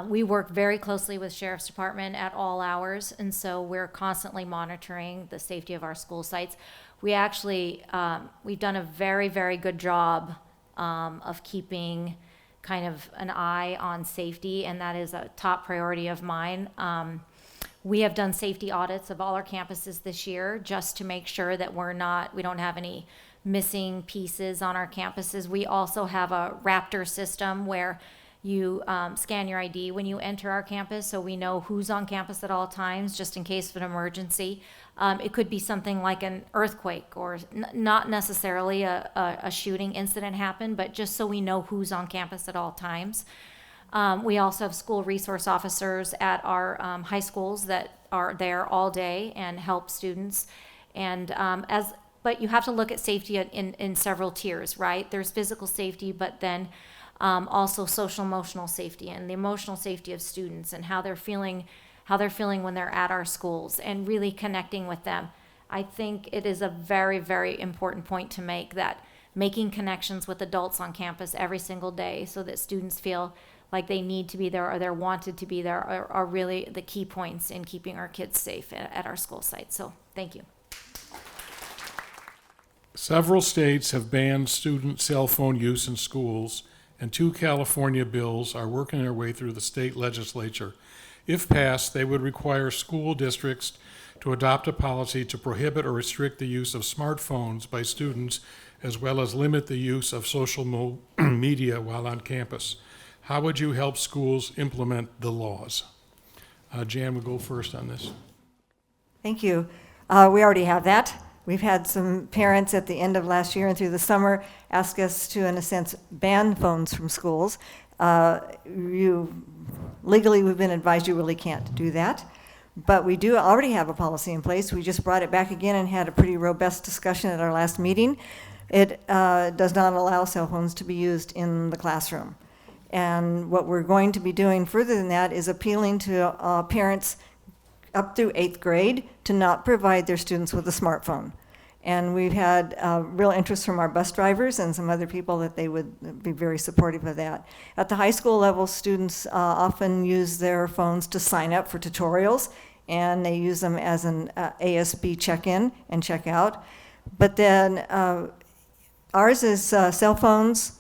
We work very closely with Sheriff's Department at all hours, and so we're constantly monitoring the safety of our school sites. We actually, we've done a very, very good job of keeping kind of an eye on safety, and that is a top priority of mine. We have done safety audits of all our campuses this year just to make sure that we don't have any missing pieces on our campuses. We also have a Raptor system where you scan your ID when you enter our campus, so we know who's on campus at all times, just in case of an emergency. It could be something like an earthquake or not necessarily a shooting incident happened, but just so we know who's on campus at all times. We also have school resource officers at our high schools that are there all day and help students. And but you have to look at safety in several tiers, right? There's physical safety, but then also social emotional safety and the emotional safety of students and how they're feeling when they're at our schools and really connecting with them. I think it is a very, very important point to make, that making connections with adults on campus every single day so that students feel like they need to be there or they're wanted to be there are really the key points in keeping our kids safe at our school site. So thank you. Several states have banned student cell phone use in schools, and 2 California bills are working their way through the state legislature. If passed, they would require school districts to adopt a policy to prohibit or restrict the use of smartphones by students, as well as limit the use of social media while on campus. How would you help schools implement the laws? Jan will go first on this. Thank you. We already have that. We've had some parents at the end of last year and through the summer ask us to, in a sense, ban phones from schools. Legally, we've been advised you really can't do that. But we do already have a policy in place. We just brought it back again and had a pretty robust discussion at our last meeting. It does not allow cell phones to be used in the classroom. And what we're going to be doing further than that is appealing to parents up through 8th grade to not provide their students with a smartphone. And we've had real interest from our bus drivers and some other people that they would be very supportive of that. At the high school level, students often use their phones to sign up for tutorials, and they use them as an ASB check-in and check-out. But then ours is cell phones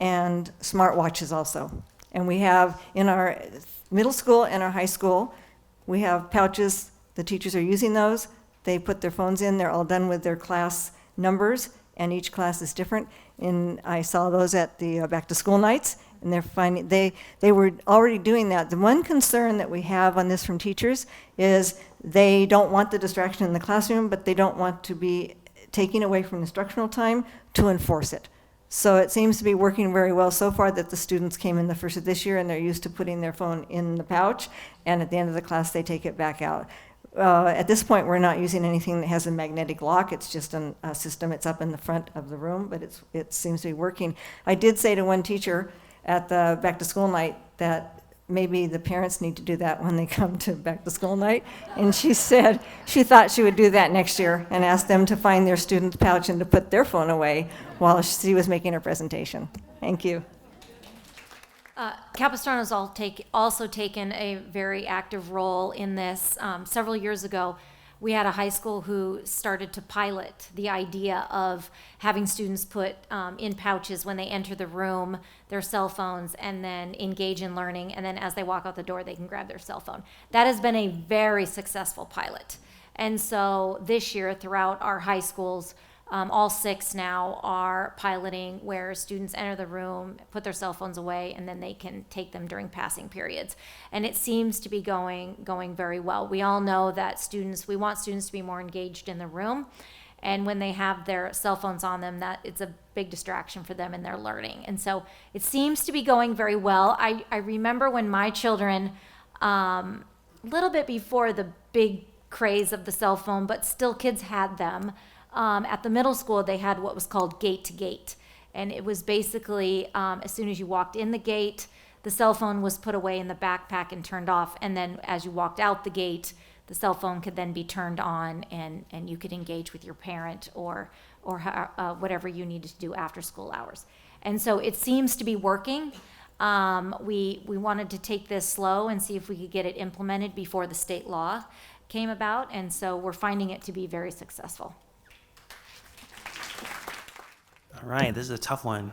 and smartwatches also. And we have in our middle school and our high school, we have pouches. The teachers are using those. They put their phones in. They're all done with their class numbers, and each class is different. And I saw those at the back to school nights, and they're finding they were already doing that. The one concern that we have on this from teachers is they don't want the distraction in the classroom, but they don't want to be taking away from instructional time to enforce it. So it seems to be working very well so far that the students came in the first of this year and they're used to putting their phone in the pouch, and at the end of the class they take it back out. At this point we're not using anything that has a magnetic lock. It's just a system. It's up in the front of the room, but it seems to be working. I did say to one teacher at the back to school night that maybe the parents need to do that when they come to back to school night. And she said she thought she would do that next year and ask them to find their student's pouch and to put their phone away while she was making her presentation. Thank you. Capistrano's also taken a very active role in this. Several years ago, we had a high school who started to pilot the idea of having students put in pouches when they enter the room their cell phones and then engage in learning, and then as they walk out the door they can grab their cell phone. That has been a very successful pilot. And so this year throughout our high schools, all 6 now are piloting where students enter the room, put their cell phones away, and then they can take them during passing periods. And it seems to be going very well. We all know that we want students to be more engaged in the room. And when they have their cell phones on them, that it's a big distraction for them in their learning. And so it seems to be going very well. I remember when my children, a little bit before the big craze of the cell phone, but still kids had them. At the middle school, they had what was called gate to gate. And it was basically, as soon as you walked in the gate, the cell phone was put away in the backpack and turned off. And then as you walked out the gate, the cell phone could then be turned on and you could engage with your parent or whatever you needed to do after school hours. And so it seems to be working. We wanted to take this slow and see if we could get it implemented before the state law came about. And so we're finding it to be very successful. All right, this is a tough one.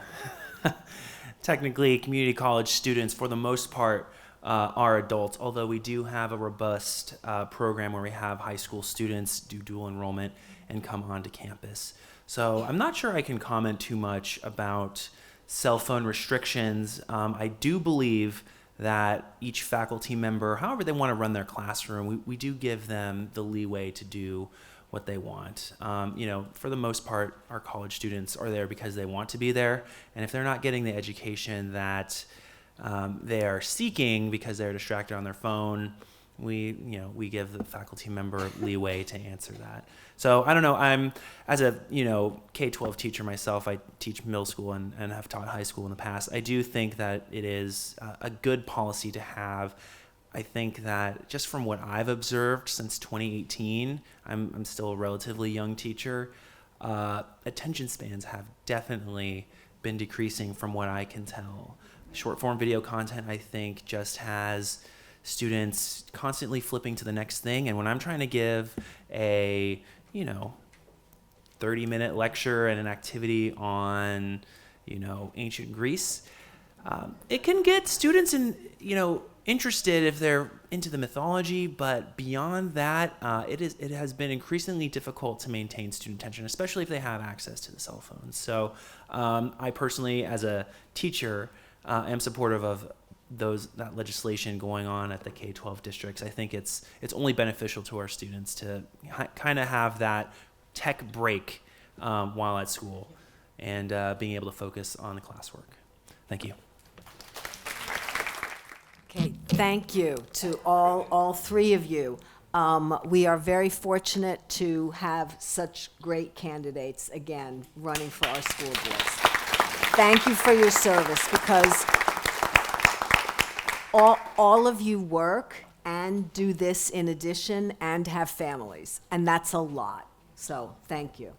Technically, community college students, for the most part, are adults, although we do have a robust program where we have high school students do dual enrollment and come onto campus. So I'm not sure I can comment too much about cell phone restrictions. I do believe that each faculty member, however they want to run their classroom, we do give them the leeway to do what they want. For the most part, our college students are there because they want to be there. And if they're not getting the education that they are seeking because they're distracted on their phone, we give the faculty member leeway to answer that. So I don't know, I'm, as a, K-12 teacher myself, I teach middle school and have taught high school in the past. I do think that it is a good policy to have. I think that just from what I've observed since 2018, I'm still a relatively young teacher, attention spans have definitely been decreasing from what I can tell. Short form video content, I think, just has students constantly flipping to the next thing. And when I'm trying to give a, 30-minute lecture and an activity on, ancient Greece. It can get students interested if they're into the mythology, but beyond that, it has been increasingly difficult to maintain student attention, especially if they have access to the cell phones. So I personally, as a teacher, am supportive of that legislation going on at the K-12 districts. I think it's only beneficial to our students to kind of have that tech break while at school and being able to focus on the classwork. Thank you. Okay, thank you to all three of you. We are very fortunate to have such great candidates, again, running for our school boards. Thank you for your service, because all of you work and do this in addition and have families, and that's a lot. So thank you.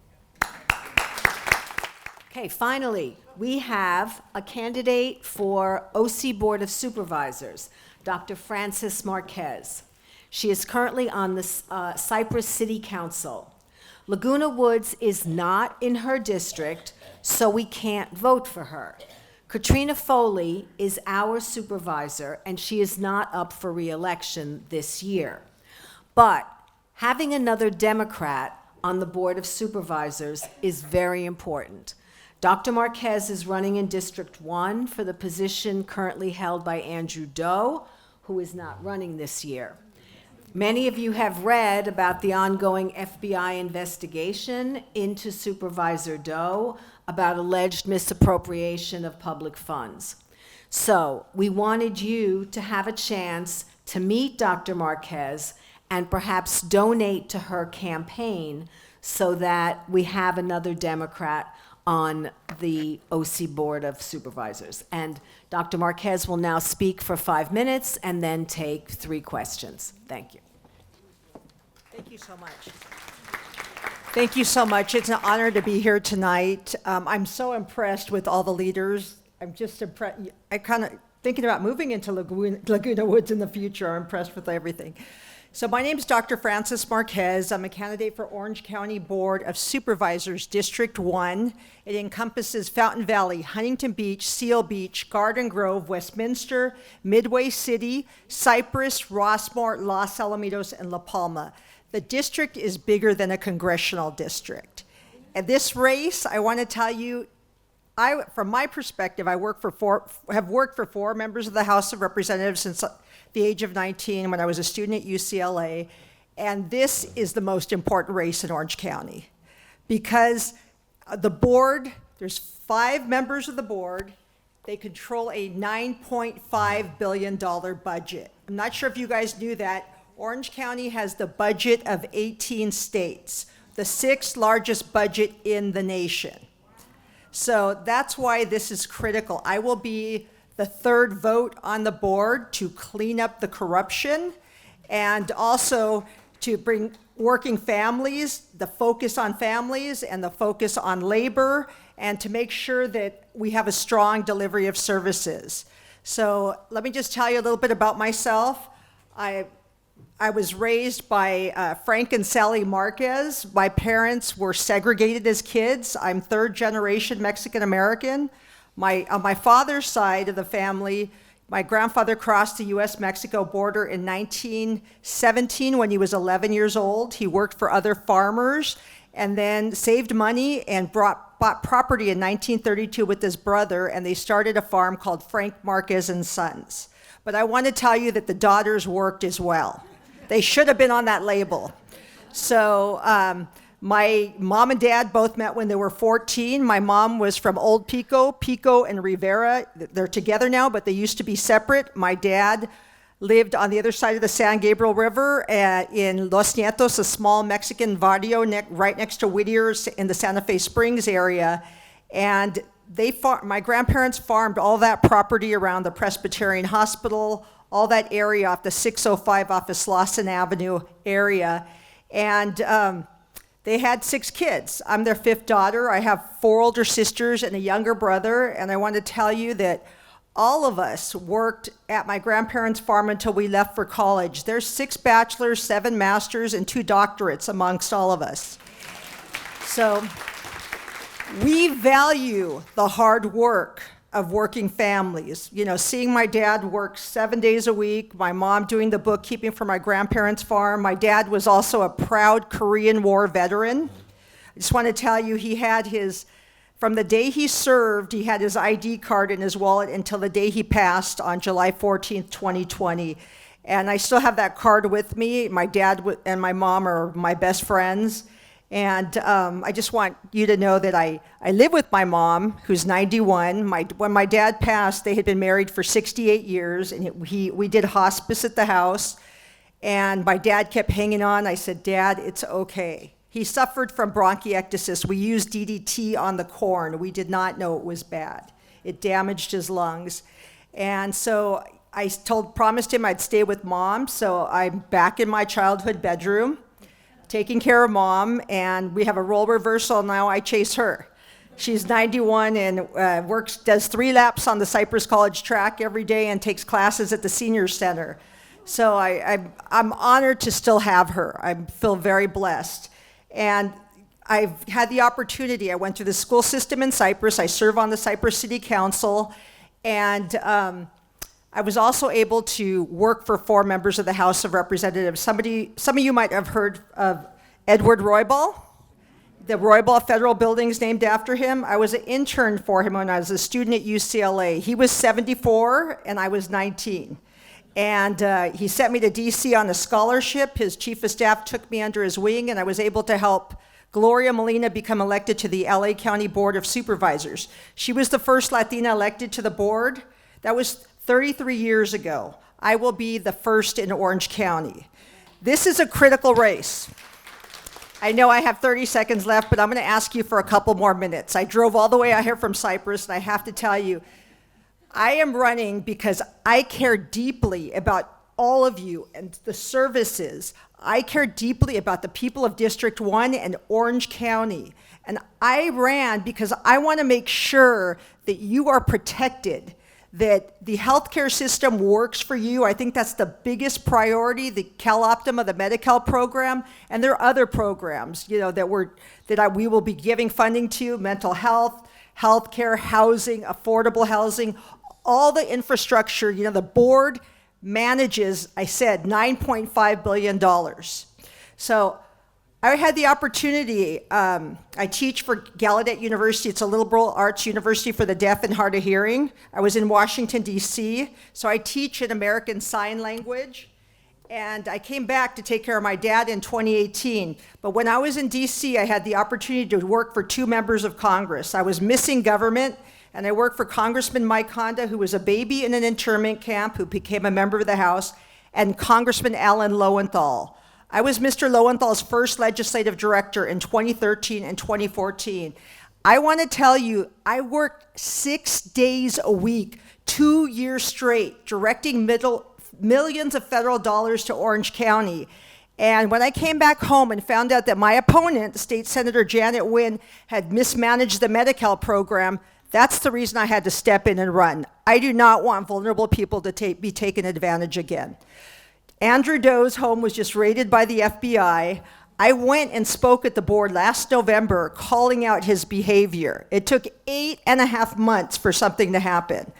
Okay, finally, we have a candidate for OC Board of Supervisors, Dr. Frances Marquez. She is currently on the Cypress City Council. Laguna Woods is not in her district, so we can't vote for her. Katrina Foley is our supervisor, and she is not up for re-election this year. But having another Democrat on the Board of Supervisors is very important. Dr. Marquez is running in District 1 for the position currently held by Andrew Doe, who is not running this year. Many of you have read about the ongoing FBI investigation into Supervisor Doe about alleged misappropriation of public funds. So we wanted you to have a chance to meet Dr. Marquez and perhaps donate to her campaign so that we have another Democrat on the OC Board of Supervisors. And Dr. Marquez will now speak for 5 minutes and then take 3 questions. Thank you. Thank you so much. Thank you so much. It's an honor to be here tonight. I'm so impressed with all the leaders. I'm just impressed. I kind of thinking about moving into Laguna Woods in the future. I'm impressed with everything. So my name is Dr. Frances Marquez. I'm a candidate for Orange County Board of Supervisors, District 1. It encompasses Fountain Valley, Huntington Beach, Seal Beach, Garden Grove, Westminster, Midway City, Cypress, Rossmore, Los Alamitos, and La Palma. The district is bigger than a congressional district. At this race, I want to tell you, from my perspective, have worked for 4 members of the House of Representatives since the age of 19 when I was a student at UCLA, and this is the most important race in Orange County because the board, there's 5 members of the board, they control a $9.5 billion budget. I'm not sure if you guys knew that. Orange County has the budget of 18 states, the 6th largest budget in the nation. So that's why this is critical. I will be the 3rd vote on the board to clean up the corruption and also to bring working families, the focus on families and the focus on labor, and to make sure that we have a strong delivery of services. So let me just tell you a little bit about myself. I was raised by Frank and Sally Marquez. My parents were segregated as kids. I'm 3rd generation Mexican American. On my father's side of the family, my grandfather crossed the U.S.-Mexico border in 1917 when he was 11 years old. He worked for other farmers and then saved money and bought property in 1932 with his brother, and they started a farm called Frank Marquez and Sons. But I want to tell you that the daughters worked as well. They should have been on that label. So my mom and dad both met when they were 14. My mom was from Old Pico and Rivera. They're together now, but they used to be separate. My dad lived on the other side of the San Gabriel River in Los Nietos, a small Mexican barrio right next to Whittier's in the Santa Fe Springs area. And my grandparents farmed all that property around the Presbyterian Hospital, all that area off the 605 off of Slauson Avenue area. And they had 6 kids. I'm their 5th daughter. I have 4 older sisters and a younger brother. And I want to tell you that all of us worked at my grandparents' farm until we left for college. There's 6 bachelors, 7 masters, and 2 doctorates amongst all of us. So we value the hard work of working families. You know, seeing my dad work 7 days a week, my mom doing the bookkeeping for my grandparents' farm. My dad was also a proud Korean War veteran. I just want to tell you, he had his, from the day he served, he had his ID card in his wallet until the day he passed on July 14th, 2020. And I still have that card with me. My dad and my mom are my best friends. And I just want you to know that I live with my mom, who's 91. When my dad passed, they had been married for 68 years, and we did hospice at the house. And my dad kept hanging on. I said, Dad, it's okay. He suffered from bronchiectasis. We used DDT on the corn. We did not know it was bad. It damaged his lungs. And so I promised him I'd stay with Mom, so I'm back in my childhood bedroom, taking care of Mom, and we have a role reversal. Now I chase her. She's 91 and does 3 laps on the Cypress College track every day and takes classes at the senior center. So I'm honored to still have her. I feel very blessed. And I've had the opportunity. I went through the school system in Cypress. I serve on the Cypress City Council, and I was also able to work for 4 members of the House of Representatives. Some of you might have heard of Edward Roybal. The Roybal Federal Building's named after him. I was an intern for him when I was a student at UCLA. He was 74 and I was 19. And he sent me to DC on a scholarship. His chief of staff took me under his wing, and I was able to help Gloria Molina become elected to the LA County Board of Supervisors. She was the first Latina elected to the board. That was 33 years ago. I will be the first in Orange County. This is a critical race. I know I have 30 seconds left, but I'm going to ask you for a couple more minutes. I drove all the way out here from Cypress, and I have to tell you, I am running because I care deeply about all of you and the services. I care deeply about the people of District 1 and Orange County. And I ran because I want to make sure that you are protected, that the healthcare system works for you. I think that's the biggest priority, the CalOptima, the Medi-Cal program, and there are other programs, you know, that we will be giving funding to: mental health, healthcare, housing, affordable housing, all the infrastructure. You know, the board manages, I said, $9.5 billion. So I had the opportunity, I teach for Gallaudet University. It's a liberal arts university for the deaf and hard of hearing. I was in Washington, D.C., so I teach in American Sign Language. And I came back to take care of my dad in 2018. But when I was in D.C., I had the opportunity to work for 2 members of Congress. I was missing government, and I worked for Congressman Mike Honda, who was a baby in an internment camp, who became a member of the House, and Congressman Alan Lowenthal. I was Mr. Lowenthal's first legislative director in 2013 and 2014. I want to tell you, I worked 6 days a week, 2 years straight, directing millions of federal dollars to Orange County. And when I came back home and found out that my opponent, State Senator Janet Wynn, had mismanaged the Medi-Cal program, that's the reason I had to step in and run. I do not want vulnerable people to be taken advantage again. Andrew Doe's home was just raided by the FBI. I went and spoke at the board last November calling out his behavior. It took 8.5 months for something to happen.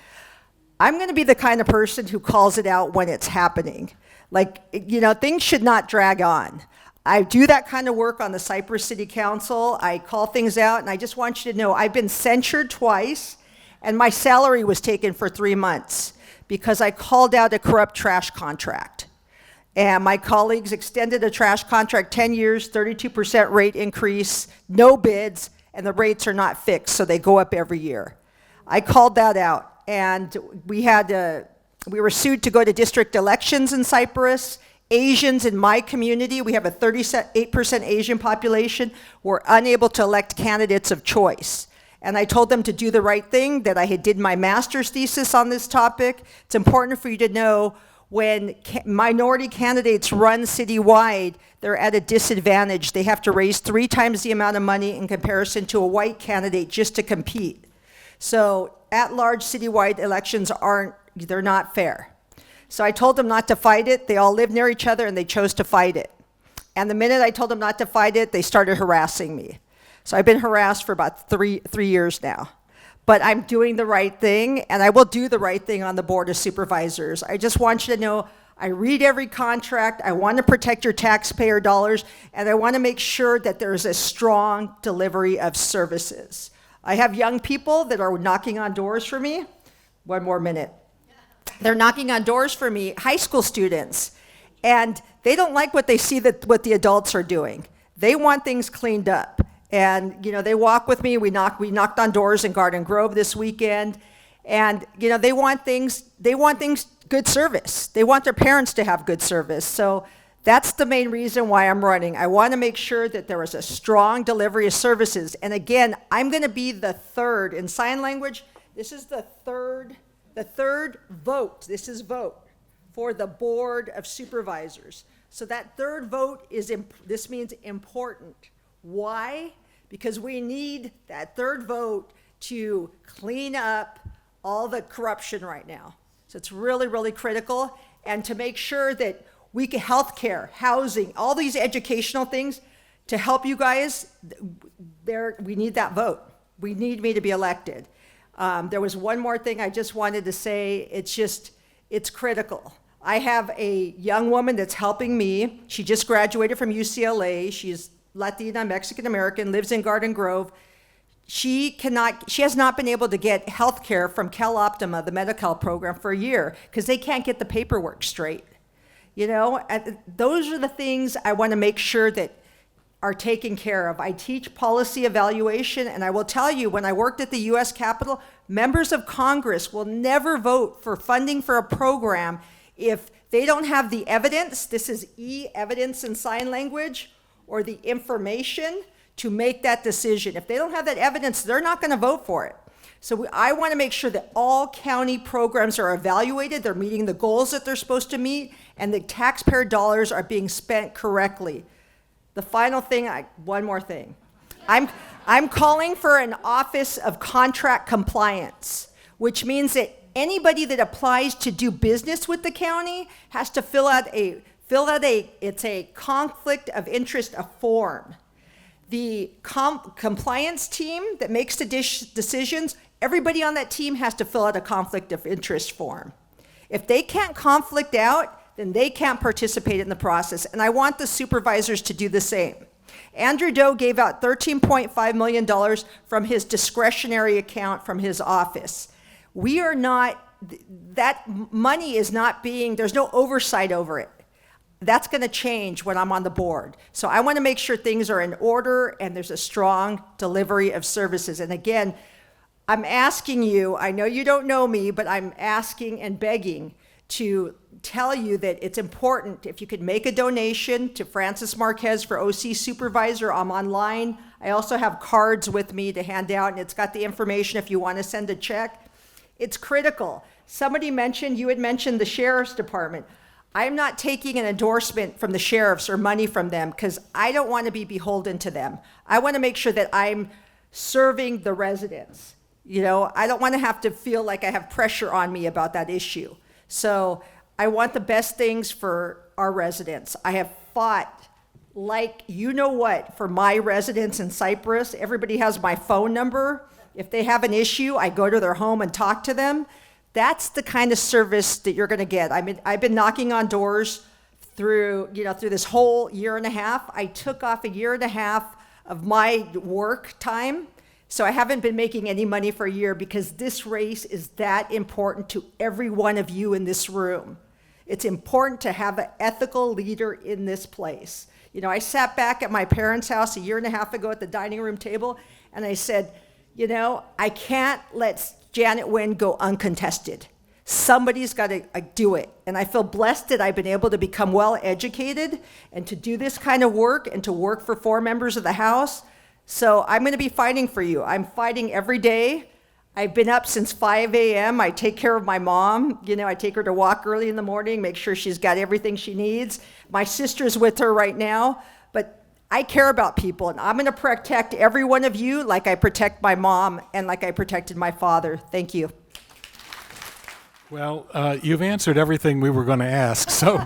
I'm going to be the kind of person who calls it out when it's happening. Like, you know, things should not drag on. I do that kind of work on the Cypress City Council. I call things out, and I just want you to know I've been censured twice, and my salary was taken for 3 months because I called out a corrupt trash contract. And my colleagues extended a trash contract 10 years, 32% rate increase, no bids, and the rates are not fixed, so they go up every year. I called that out, and we were sued to go to district elections in Cypress. Asians in my community, we have a 38% Asian population, were unable to elect candidates of choice. And I told them to do the right thing, that I had did my master's thesis on this topic. It's important for you to know when minority candidates run citywide, they're at a disadvantage. They have to raise 3 times the amount of money in comparison to a white candidate just to compete. So at-large citywide elections they're not fair. So I told them not to fight it. They all live near each other, and they chose to fight it. And the minute I told them not to fight it, they started harassing me. So I've been harassed for about three years now. But I'm doing the right thing, and I will do the right thing on the Board of Supervisors. I just want you to know I read every contract. I want to protect your taxpayer dollars, and I want to make sure that there's a strong delivery of services. I have young people that are knocking on doors for me. One more minute. They're knocking on doors for me, high school students, and they don't like what they see what the adults are doing. They want things cleaned up. And, they walk with me. We knocked on doors in Garden Grove this weekend. And, they want things, good service. They want their parents to have good service. So that's the main reason why I'm running. I want to make sure that there is a strong delivery of services. And again, I'm going to be the third. In sign language, this is the third vote. This is vote for the Board of Supervisors. So that third vote this means important. Why? Because we need that third vote to clean up all the corruption right now. So it's really, really critical. And to make sure that we can healthcare, housing, all these educational things to help you guys, we need that vote. We need me to be elected. There was one more thing I just wanted to say. It's critical. I have a young woman that's helping me. She just graduated from UCLA. She's Latina, Mexican American, lives in Garden Grove. She has not been able to get health care from CalOptima, the Medi-Cal program, for a year because they can't get the paperwork straight. And those are the things I want to make sure that are taken care of. I teach policy evaluation, and I will tell you, when I worked at the U.S. Capitol, members of Congress will never vote for funding for a program if they don't have the evidence. This is evidence in sign language, or the information to make that decision. If they don't have that evidence, they're not going to vote for it. So I want to make sure that all county programs are evaluated, they're meeting the goals that they're supposed to meet, and the taxpayer dollars are being spent correctly. The final thing, one more thing. I'm calling for an Office of Contract Compliance, which means that anybody that applies to do business with the county has to fill out a conflict of interest form. The compliance team that makes the decisions, everybody on that team has to fill out a conflict of interest form. If they can't conflict out, then they can't participate in the process. And I want the supervisors to do the same. Andrew Doe gave out $13.5 million from his discretionary account from his office. That money is not there's no oversight over it. That's going to change when I'm on the board. So I want to make sure things are in order and there's a strong delivery of services. And again, I'm asking you, I know you don't know me, but I'm asking and begging to tell you that it's important if you could make a donation to Francis Marquez for OC Supervisor. I'm online. I also have cards with me to hand out, and it's got the information if you want to send a check. It's critical. You had mentioned the Sheriff's Department. I'm not taking an endorsement from the sheriffs or money from them because I don't want to be beholden to them. I want to make sure that I'm serving the residents. I don't want to have to feel like I have pressure on me about that issue. So I want the best things for our residents. I have fought for my residents in Cypress. Everybody has my phone number. If they have an issue, I go to their home and talk to them. That's the kind of service that you're going to get. I've been knocking on doors through this whole year and a half. I took off a year and a half of my work time, so I haven't been making any money for a year because this race is that important to every one of you in this room. It's important to have an ethical leader in this place. I sat back at my parents' house a year and a half ago at the dining room table, and I said, I can't let Janet Wynn go uncontested. Somebody's got to do it. And I feel blessed that I've been able to become well educated and to do this kind of work and to work for 4 members of the House. So I'm going to be fighting for you. I'm fighting every day. I've been up since 5 a.m. I take care of my mom. I take her to walk early in the morning, make sure she's got everything she needs. My sister's with her right now. But I care about people, and I'm going to protect every one of you like I protect my mom and like I protected my father. Thank you. Well, you've answered everything we were going to ask, so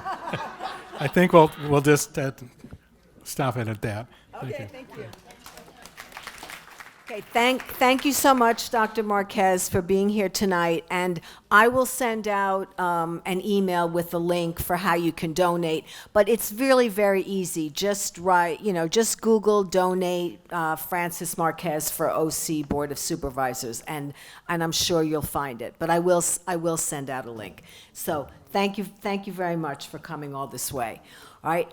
I think we'll just stop it at that. Okay, thank you. Okay, thank you so much, Dr. Marquez, for being here tonight. And I will send out an email with the link for how you can donate. But it's really very easy. Just just Google donate Francis Marquez for OC Board of Supervisors, and I'm sure you'll find it. But I will send out a link. So thank you very much for coming all this way. All right,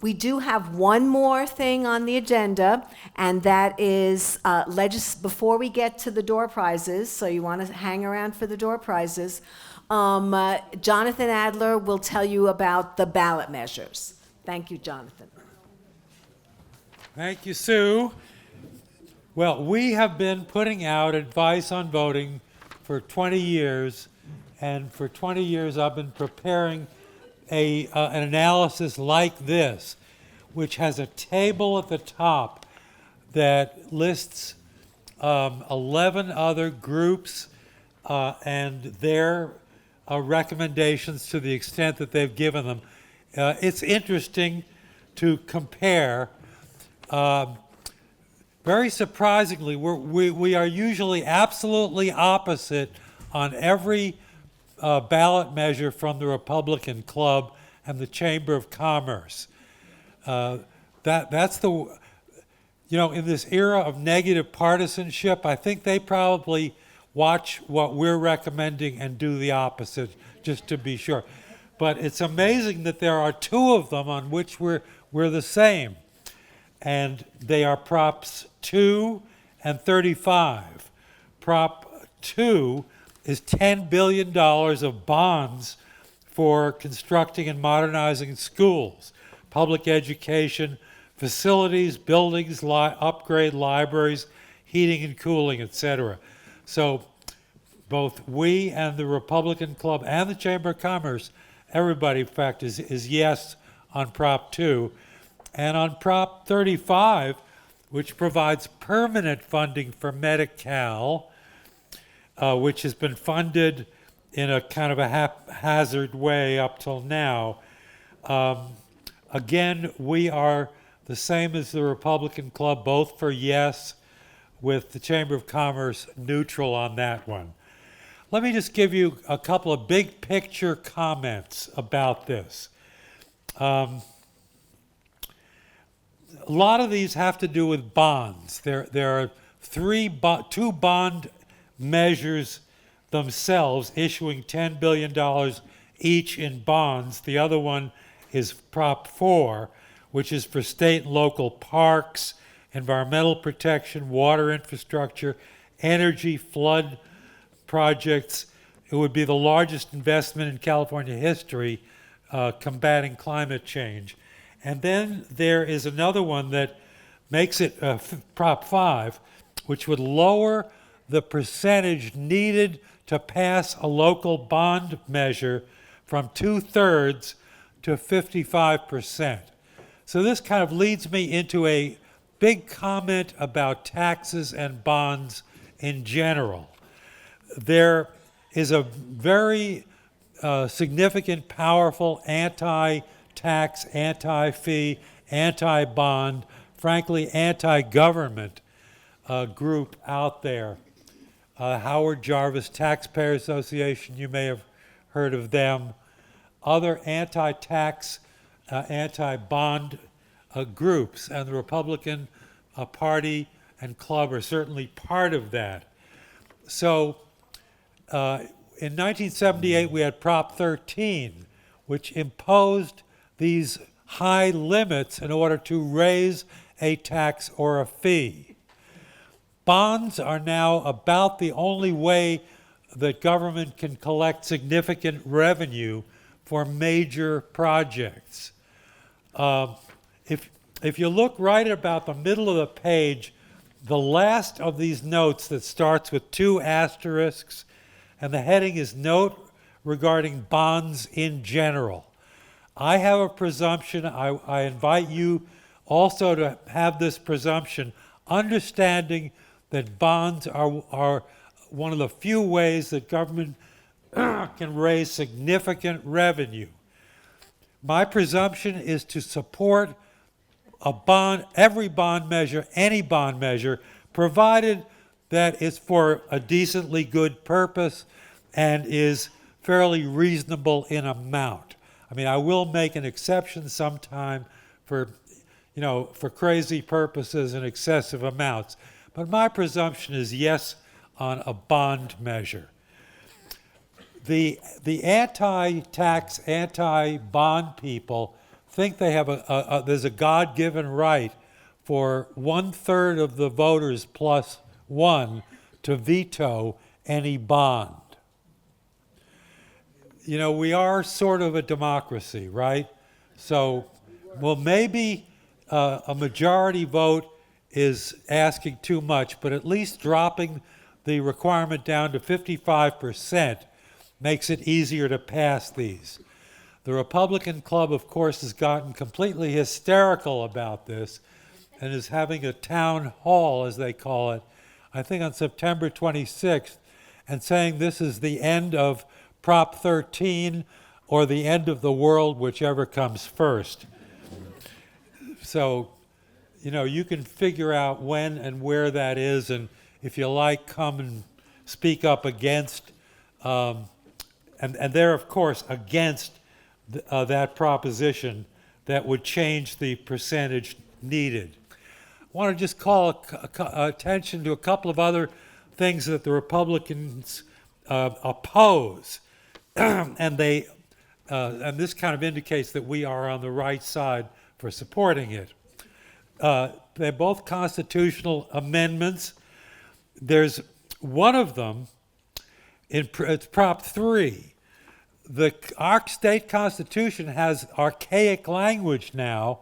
we do have one more thing on the agenda, and that is before we get to the door prizes, so you want to hang around for the door prizes, Jonathan Adler will tell you about the ballot measures. Thank you, Jonathan. Thank you, Sue. Well, we have been putting out advice on voting for 20 years, and for 20 years I've been preparing an analysis like this, which has a table at the top that lists 11 other groups and their recommendations to the extent that they've given them. It's interesting to compare. Very surprisingly, we are usually absolutely opposite on every ballot measure from the Republican Club and the Chamber of Commerce. That's the, in this era of negative partisanship, I think they probably watch what we're recommending and do the opposite, just to be sure. But it's amazing that there are two of them on which we're the same. And they are Props 2 and 35. Prop 2 is $10 billion of bonds for constructing and modernizing schools, public education, facilities, buildings, upgrade libraries, heating and cooling, etc. So both we and the Republican Club and the Chamber of Commerce, everybody, in fact, is yes on Prop 2. And on Prop 35, which provides permanent funding for Medi-Cal, which has been funded in a kind of a haphazard way up till now. Again, we are the same as the Republican Club, both for yes, with the Chamber of Commerce neutral on that one. Let me just give you a couple of big picture comments about this. A lot of these have to do with bonds. There are two bond measures themselves issuing $10 billion each in bonds. The other one is Prop 4, which is for state and local parks, environmental protection, water infrastructure, energy, flood projects. It would be the largest investment in California history combating climate change. And then there is another one that makes it Prop 5, which would lower the percentage needed to pass a local bond measure from 2/3 to 55%. So this kind of leads me into a big comment about taxes and bonds in general. There is a very significant, powerful anti-tax, anti-fee, anti-bond, frankly, anti-government group out there. Howard Jarvis Taxpayer Association, you may have heard of them. Other anti-tax, anti-bond groups, and the Republican Party and Club are certainly part of that. So in 1978, we had Prop 13, which imposed these high limits in order to raise a tax or a fee. Bonds are now about the only way that government can collect significant revenue for major projects. If you look right about the middle of the page, the last of these notes that starts with 2 asterisks, and the heading is Note Regarding Bonds in General. I have a presumption, I invite you also to have this presumption, understanding that bonds are one of the few ways that government can raise significant revenue. My presumption is to support a bond, every bond measure, any bond measure, provided that it's for a decently good purpose and is fairly reasonable in amount. I mean, I will make an exception sometime for, for crazy purposes and excessive amounts. But my presumption is yes on a bond measure. The anti-tax, anti-bond people think they have there's a God-given right for 1/3 of the voters plus one to veto any bond. We are sort of a democracy, right? So, well, maybe a majority vote is asking too much, but at least dropping the requirement down to 55% makes it easier to pass these. The Republican Club, of course, has gotten completely hysterical about this and is having a town hall, as they call it, I think on September 26th, and saying this is the end of Prop 13 or the end of the world, whichever comes first. So, you can figure out when and where that is, and if you like, come and speak up against, and they're, of course, against that proposition that would change the percentage needed. I want to just call attention to a couple of other things that the Republicans oppose, and this kind of indicates that we are on the right side for supporting it. They're both constitutional amendments. There's one of them, it's Prop 3. Our state constitution has archaic language now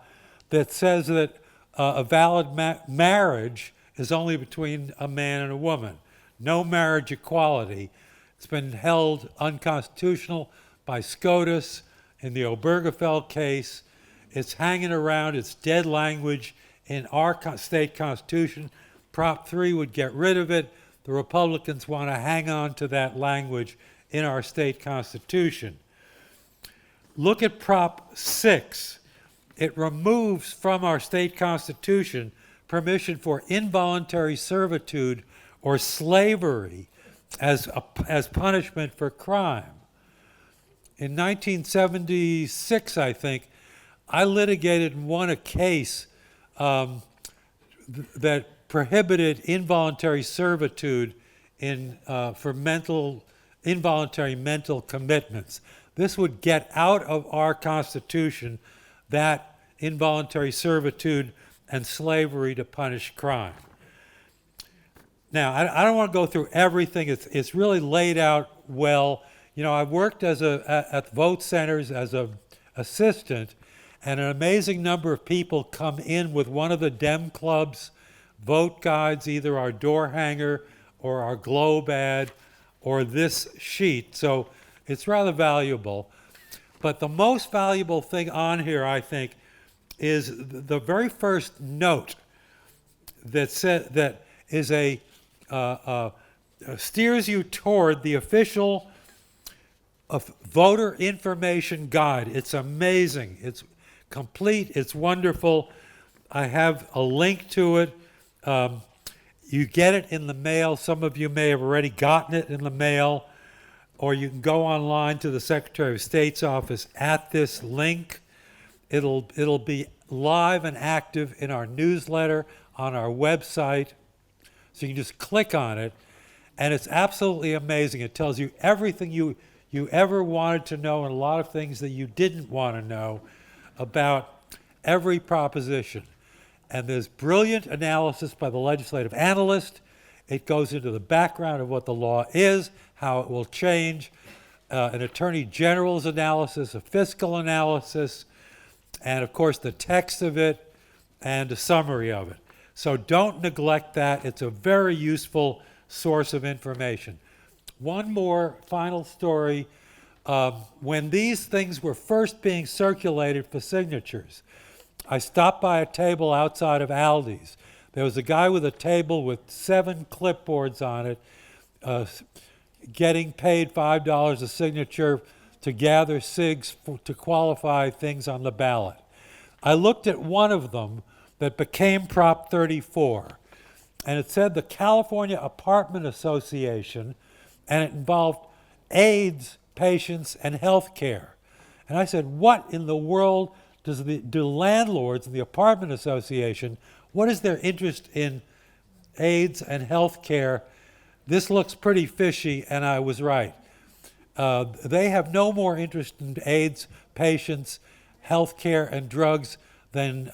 that says that a valid marriage is only between a man and a woman. No marriage equality. It's been held unconstitutional by SCOTUS in the Obergefell case. It's hanging around. It's dead language in our state constitution. Prop 3 would get rid of it. The Republicans want to hang on to that language in our state constitution. Look at Prop 6. It removes from our state constitution permission for involuntary servitude or slavery as punishment for crime. In 1976, I think, I litigated and won a case that prohibited involuntary servitude for involuntary mental commitments. This would get out of our Constitution that involuntary servitude and slavery to punish crime. Now, I don't want to go through everything. It's really laid out well. I've worked at vote centers as an assistant, and an amazing number of people come in with one of the Dem Club's vote guides, either our door hanger or our globe ad or this sheet. So it's rather valuable. But the most valuable thing on here, I think, is the very first note that steers you toward the official voter information guide. It's amazing. It's complete. It's wonderful. I have a link to it. You get it in the mail. Some of you may have already gotten it in the mail, or you can go online to the Secretary of State's office at this link. It'll be live and active in our newsletter on our website. So you can just click on it, and it's absolutely amazing. It tells you everything you ever wanted to know and a lot of things that you didn't want to know about every proposition. And there's brilliant analysis by the legislative analyst. It goes into the background of what the law is, how it will change, an attorney general's analysis, a fiscal analysis, and of course the text of it and a summary of it. So don't neglect that. It's a very useful source of information. One more final story. When these things were first being circulated for signatures, I stopped by a table outside of Aldi's. There was a guy with a table with 7 clipboards on it, getting paid $5 a signature to gather SIGs to qualify things on the ballot. I looked at one of them that became Prop 34, and it said the California Apartment Association, and it involved AIDS patients and health care. And I said, what in the world do landlords in the apartment association, what is their interest in AIDS and health care? This looks pretty fishy, and I was right. They have no more interest in AIDS patients, health care, and drugs than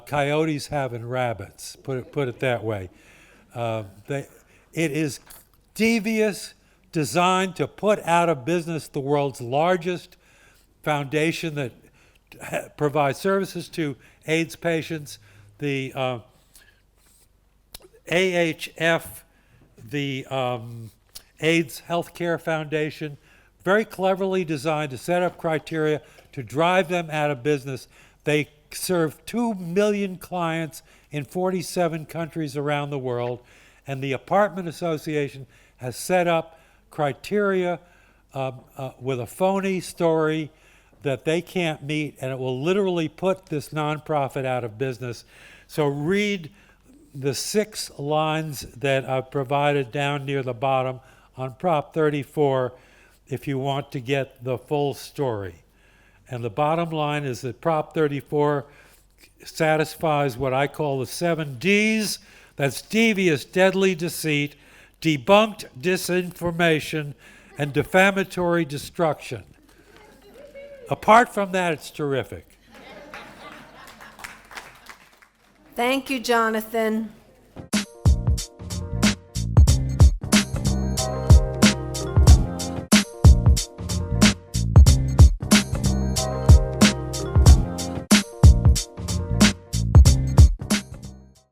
coyotes have in rabbits. Put it that way. It is devious, designed to put out of business the world's largest foundation that provides services to AIDS patients. The AHF, the AIDS Healthcare Foundation, very cleverly designed to set up criteria to drive them out of business. They serve 2 million clients in 47 countries around the world, and the Apartment Association has set up criteria with a phony story that they can't meet, and it will literally put this nonprofit out of business. So read the 6 lines that I've provided down near the bottom on Prop 34 if you want to get the full story. And the bottom line is that Prop 34 satisfies what I call the 7 Ds. That's devious, deadly deceit, debunked disinformation, and defamatory destruction. Apart from that, it's terrific. Thank you, Jonathan.